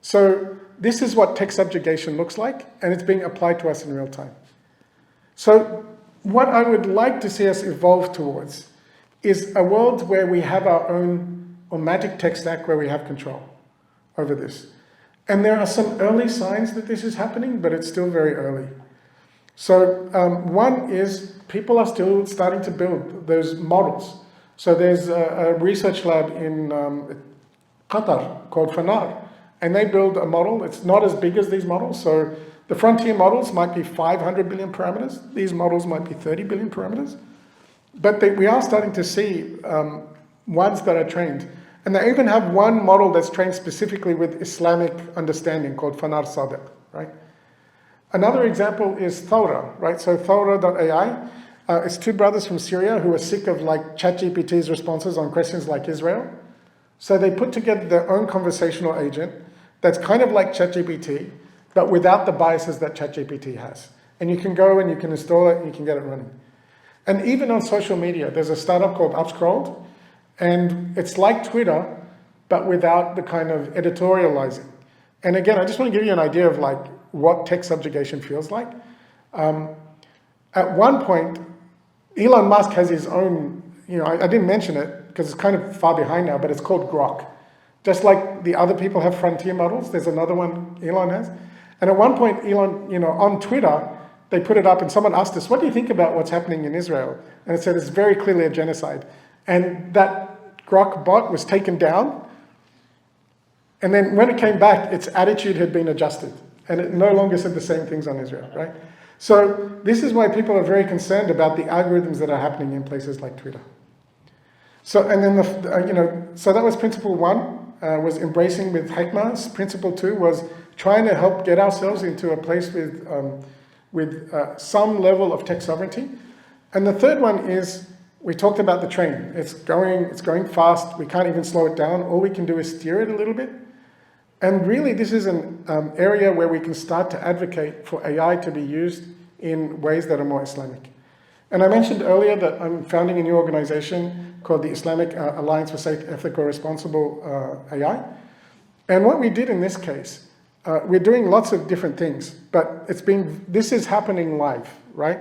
A: So this is what tech subjugation looks like, and it's being applied to us in real time. So what I would like to see us evolve towards is a world where we have our own Ummatic tech stack where we have control over this. And there are some early signs that this is happening, but it's still very early. So one is people are still starting to build those models. So there's a research lab in Qatar called Fanar, and they build a model. It's not as big as these models. So the frontier models might be 500 billion parameters. These models might be 30 billion parameters. But we are starting to see ones that are trained. And they even have one model that's trained specifically with Islamic understanding called Fanar Sadiq, right? Another example is Thawra, right? So Thawra.ai, it's two brothers from Syria who are sick of like ChatGPT's responses on questions like Israel. So they put together their own conversational agent that's kind of like ChatGPT, but without the biases that ChatGPT has. And you can go and you can install it and you can get it running. And even on social media, there's a startup called Upscrolled, and it's like Twitter, but without the kind of editorializing. And again, I just want to give you an idea of like what tech subjugation feels like. At one point, Elon Musk has his own, I didn't mention it because it's kind of far behind now, but it's called Grok. Just like the other people have frontier models, there's another one Elon has. And at one point, Elon, on Twitter, they put it up and someone asked us, what do you think about what's happening in Israel? And it said it's very clearly a genocide. And that Grok bot was taken down. And then when it came back, its attitude had been adjusted. And it no longer said the same things on Israel, right? So this is why people are very concerned about the algorithms that are happening in places like Twitter. So, and then, so that was principle one, was embracing with hikmah. Principle two was trying to help get ourselves into a place with some level of tech sovereignty. And the third one is, we talked about the train. It's going fast. We can't even slow it down. All we can do is steer it a little bit. And really, this is an area where we can start to advocate for AI to be used in ways that are more Islamic. And I mentioned earlier that I'm founding a new organization called the Islamic Alliance for Safe, Ethical, Responsible AI. And what we did in this case, we're doing lots of different things, but this is happening live, right?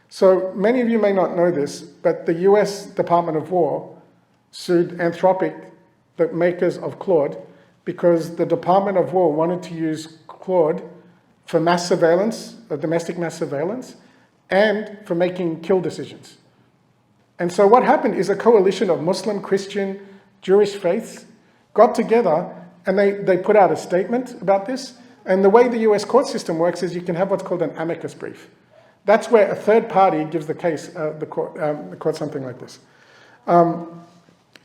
A: So many of you may not know this, but the US Department of War sued Anthropic, the makers of Claude, because the Department of War wanted to use Claude for mass surveillance, domestic mass surveillance, and for making kill decisions. And so what happened is a coalition of Muslim, Christian, Jewish faiths got together and they put out a statement about this. And the way the US court system works is you can have what's called an amicus brief. That's where a third party gives the case, the court something like this.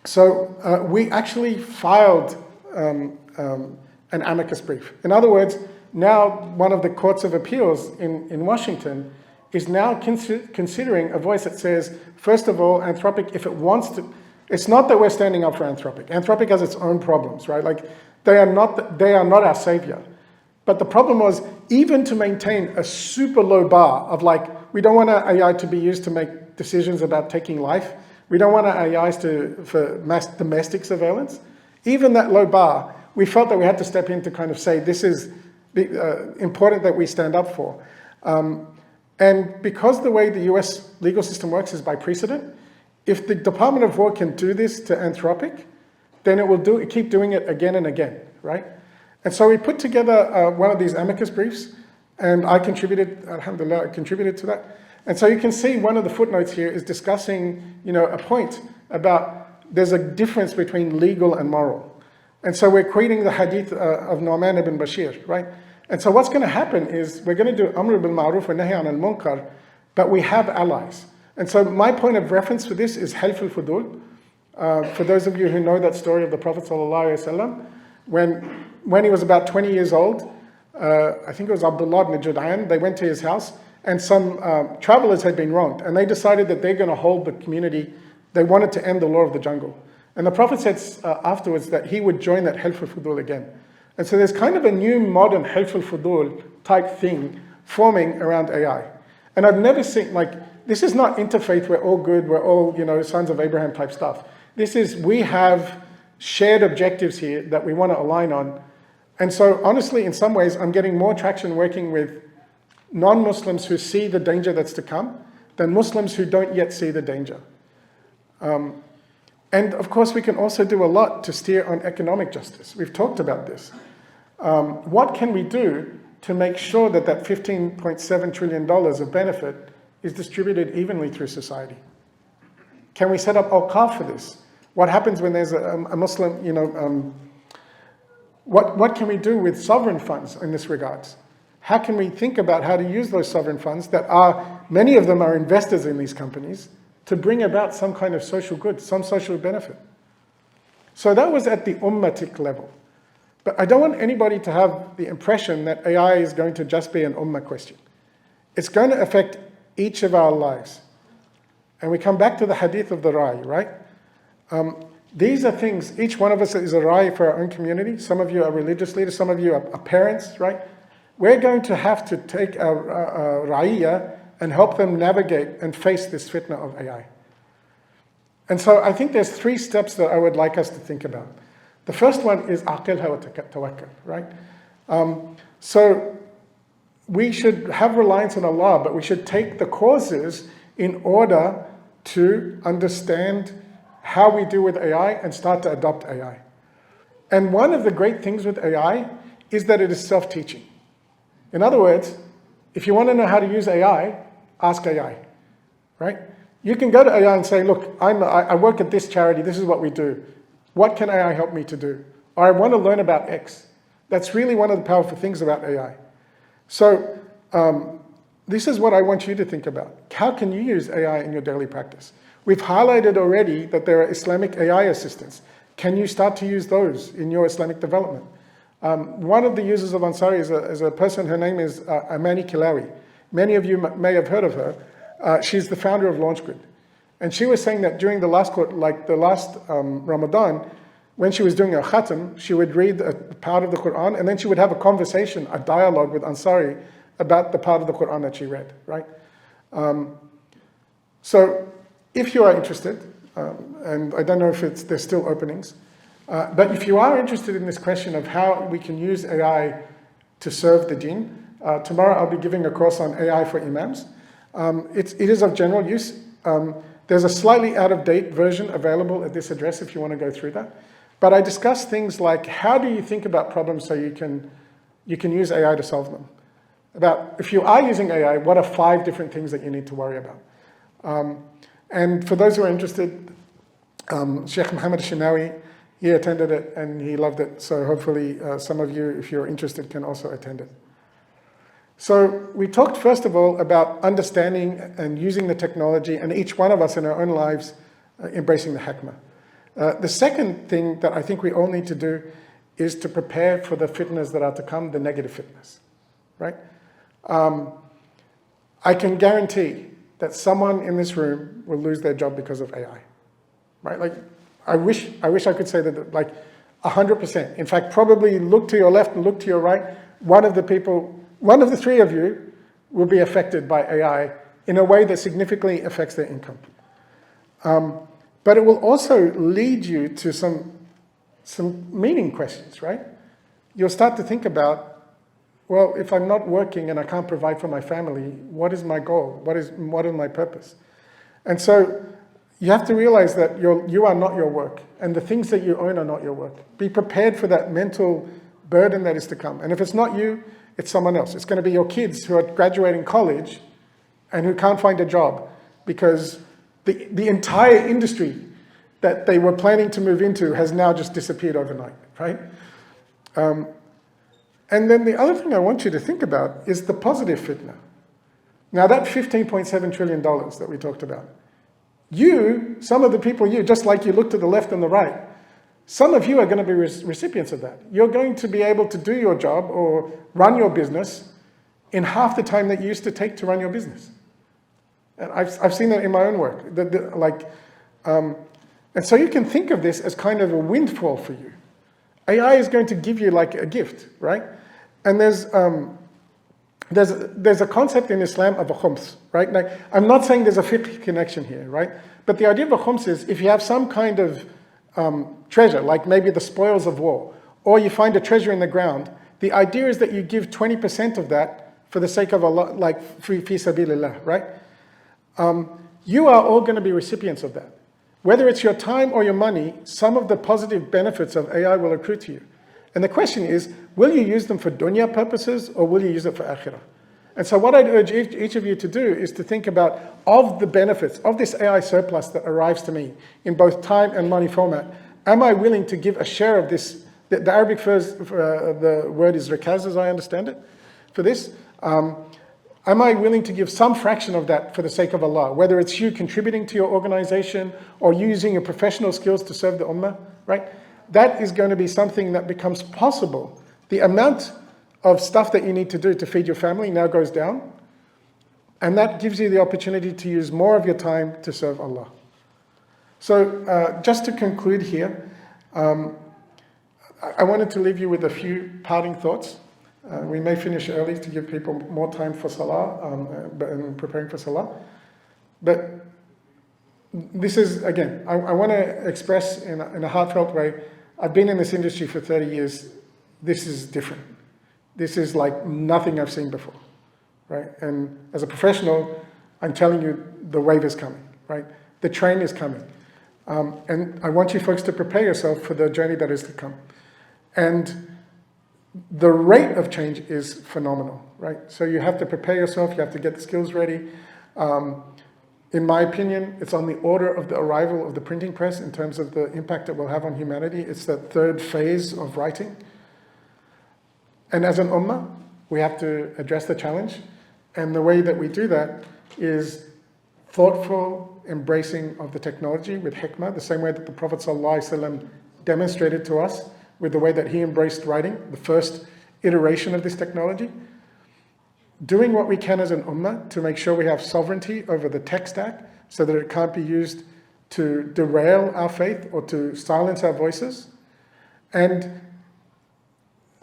A: So we actually filed an amicus brief. In other words, now one of the courts of appeals in Washington is now considering a voice that says, first of all, Anthropic, if it wants to, it's not that we're standing up for Anthropic. Anthropic has its own problems, right? Like they are not our savior. But the problem was, even to maintain a super low bar of like, we don't want our AI to be used to make decisions about taking life. We don't want our AIs for mass domestic surveillance. Even that low bar, we felt that we had to step in to kind of say, this is important that we stand up for. And because the way the US legal system works is by precedent, if the Department of War can do this to Anthropic, then it will keep doing it again and again, right? And so we put together one of these amicus briefs, and I contributed, alhamdulillah, I contributed to that. And so you can see one of the footnotes here is discussing, a point about there's a difference between legal and moral. And so we're quoting the hadith of Nu'man ibn Bashir, right? And so what's going to happen is we're going to do Amr bil Ma'ruf wa Nahy an al-Munkar, but we have allies. And so my point of reference for this is Half al-Fudul. For those of you who know that story of the Prophet ﷺ, when he was about 20 years old, I think it was Abdullah ibn Jud'an, they went to his house, and some travelers had been wronged, and they decided that they're going to hold the community. They wanted to end the law of the jungle. And the Prophet said afterwards that he would join that Half al-Fudul again. And so there's kind of a new modern helpful fudul type thing forming around AI. And I've never seen, like, this is not interfaith, we're all good, we're all, sons of Abraham type stuff. This is, we have shared objectives here that we want to align on. And so honestly, in some ways, I'm getting more traction working with non-Muslims who see the danger that's to come than Muslims who don't yet see the danger. And of course, we can also do a lot to steer on economic justice. We've talked about this. What can we do to make sure that that $15.7 trillion of benefit is distributed evenly through society? Can we set up awqaf for this? What happens when there's a Muslim, what can we do with sovereign funds in this regards? How can we think about how to use those sovereign funds that are, many of them are investors in these companies, to bring about some kind of social good, some social benefit? So that was at the ummatic level. But I don't want anybody to have the impression that AI is going to just be an ummah question. It's going to affect each of our lives. And we come back to the hadith of the Rai, right? These are things, each one of us is a Rai for our own community. Some of you are religious leaders, some of you are parents, right? We're going to have to take our Ra'iyah and help them navigate and face this fitna of AI. And so I think there's 3 steps that I would like us to think about. The first one is aqilha wa tawakkal, right? So we should have reliance on Allah, but we should take the causes in order to understand how we deal with AI and start to adopt AI. And one of the great things with AI is that it is self-teaching. In other words, if you want to know how to use AI, ask AI, right? You can go to AI and say, look, I work at this charity, this is what we do. What can AI help me to do? Or I want to learn about X. That's really one of the powerful things about AI. So this is what I want you to think about. How can you use AI in your daily practice? We've highlighted already that there are Islamic AI assistants. Can you start to use those in your Islamic development? One of the users of Ansari is a person, her name is Amani Kilawi. Many of you may have heard of her. She's the founder of LaunchGrid. And she was saying that during the last Ramadan, when she was doing her khatam, she would read a part of the Quran, and then she would have a conversation, a dialogue with Ansari about the part of the Quran that she read, right? So if you are interested, and I don't know if there's still openings, but if you are interested in this question of how we can use AI to serve the deen, tomorrow I'll be giving a course on AI for imams. It is of general use. There's a slightly out-of-date version available at this address if you want to go through that. But I discuss things like, how do you think about problems so you can use AI to solve them? About, if you are using AI, what are 5 different things that you need to worry about? And for those who are interested, Sheikh Muhammad Shinawi, he attended it and he loved it. So hopefully some of you, if you're interested, can also attend it. So we talked first of all about understanding and using the technology, and each one of us in our own lives embracing the hikmah. The second thing that I think we all need to do is to prepare for the fitnas that are to come, the negative fitnas, right? I can guarantee that someone in this room will lose their job because of AI, right? Like, I wish I could say that, like 100%. In fact, probably look to your left and look to your right. One of the 3 of you will be affected by AI in a way that significantly affects their income. But it will also lead you to some meaning questions, right? You'll start to think about, well, if I'm not working and I can't provide for my family, what is my goal? What is my purpose? And so you have to realize that you are not your work, and the things that you own are not your work. Be prepared for that mental burden that is to come. And if it's not you, it's someone else. It's going to be your kids who are graduating college and who can't find a job because the entire industry that they were planning to move into has now just disappeared overnight, right? And then the other thing I want you to think about is the positive fitna. Now that $15.7 trillion that we talked about, some of the people, just like you look to the left and the right, some of you are going to be recipients of that. You're going to be able to do your job or run your business in half the time that you used to take to run your business. And I've seen that in my own work. And so you can think of this as kind of a windfall for you. AI is going to give you like a gift, right? And there's a concept in Islam of a khums, right? Like, I'm not saying there's a fiqh connection here, right? But the idea of a khums is if you have some kind of treasure, like maybe the spoils of war, or you find a treasure in the ground, the idea is that you give 20% of that for the sake of Allah, like fi sabilillah, right? You are all going to be recipients of that. Whether it's your time or your money, some of the positive benefits of AI will accrue to you. And the question is, will you use them for dunya purposes or will you use it for akhirah? And so what I'd urge each of you to do is to think about, of the benefits of this AI surplus that arrives to me in both time and money format, am I willing to give a share of this? The Arabic the word is rikaz, as I understand it, for this. Am I willing to give some fraction of that for the sake of Allah? Whether it's you contributing to your organization or using your professional skills to serve the ummah, right? That is going to be something that becomes possible. The amount of stuff that you need to do to feed your family now goes down. And that gives you the opportunity to use more of your time to serve Allah. So just to conclude here, I wanted to leave you with a few parting thoughts. We may finish early to give people more time for Salah and preparing for Salah. But this is, again, I want to express in a heartfelt way, I've been in this industry for 30 years. This is different. This is like nothing I've seen before, right? And as a professional, I'm telling you, the wave is coming, right? The train is coming. And I want you folks to prepare yourself for the journey that is to come. And the rate of change is phenomenal, right? So you have to prepare yourself, you have to get the skills ready. In my opinion, it's on the order of the arrival of the printing press in terms of the impact it will have on humanity. It's that third phase of writing. And as an ummah, we have to address the challenge. And the way that we do that is thoughtful embracing of the technology with hikmah, the same way that the Prophet ﷺ demonstrated to us with the way that he embraced writing, the first iteration of this technology. Doing what we can as an ummah to make sure we have sovereignty over the tech stack so that it can't be used to derail our faith or to silence our voices. And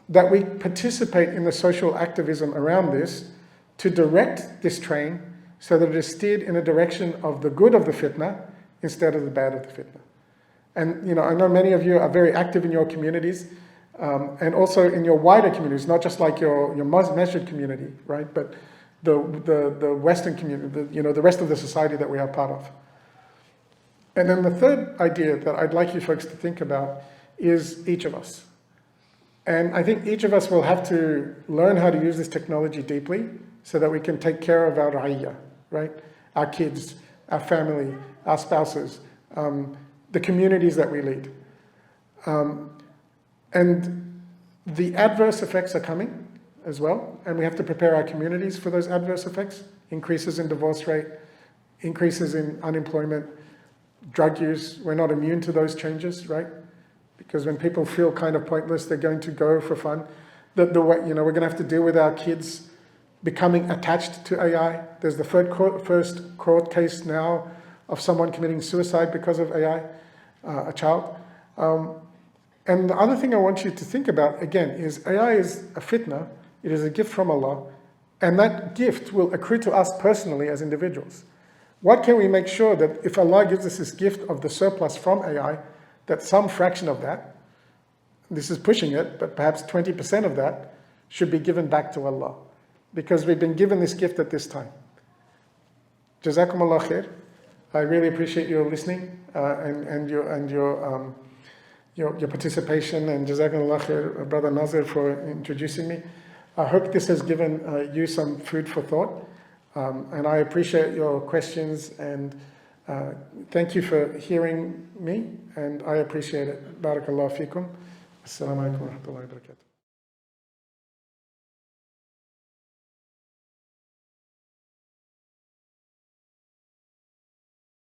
A: that we participate in the social activism around this to direct this train so that it is steered in a direction of the good of the fitna instead of the bad of the fitna. And I know many of you are very active in your communities and also in your wider communities, not just like your masjid community, right? But the Western community, the rest of the society that we are part of. And then the third idea that I'd like you folks to think about is each of us. And I think each of us will have to learn how to use this technology deeply so that we can take care of our ra'iyah, right? Our kids, our family, our spouses, the communities that we lead. And the adverse effects are coming as well, and we have to prepare our communities for those adverse effects. Increases in divorce rate, increases in unemployment, drug use. We're not immune to those changes, right? Because when people feel kind of pointless, they're going to go for fun. We're going to have to deal with our kids becoming attached to AI. There's the first court case now of someone committing suicide because of AI, a child. And the other thing I want you to think about, again, is AI is a fitna. It is a gift from Allah. And that gift will accrue to us personally as individuals. What can we make sure that if Allah gives us this gift of the surplus from AI, that some fraction of that, this is pushing it, but perhaps 20% of that should be given back to Allah. Because we've been given this gift at this time. Jazakumullah khair. I really appreciate your listening and your participation, and Jazakumullah khair, Brother Nazir, for introducing me. I hope this has given you some food for thought, and I appreciate your questions, and thank you for hearing me, and I appreciate it. Barakallahu feekum. Assalamu alaikum wa rahmatullahi wa barakatuh.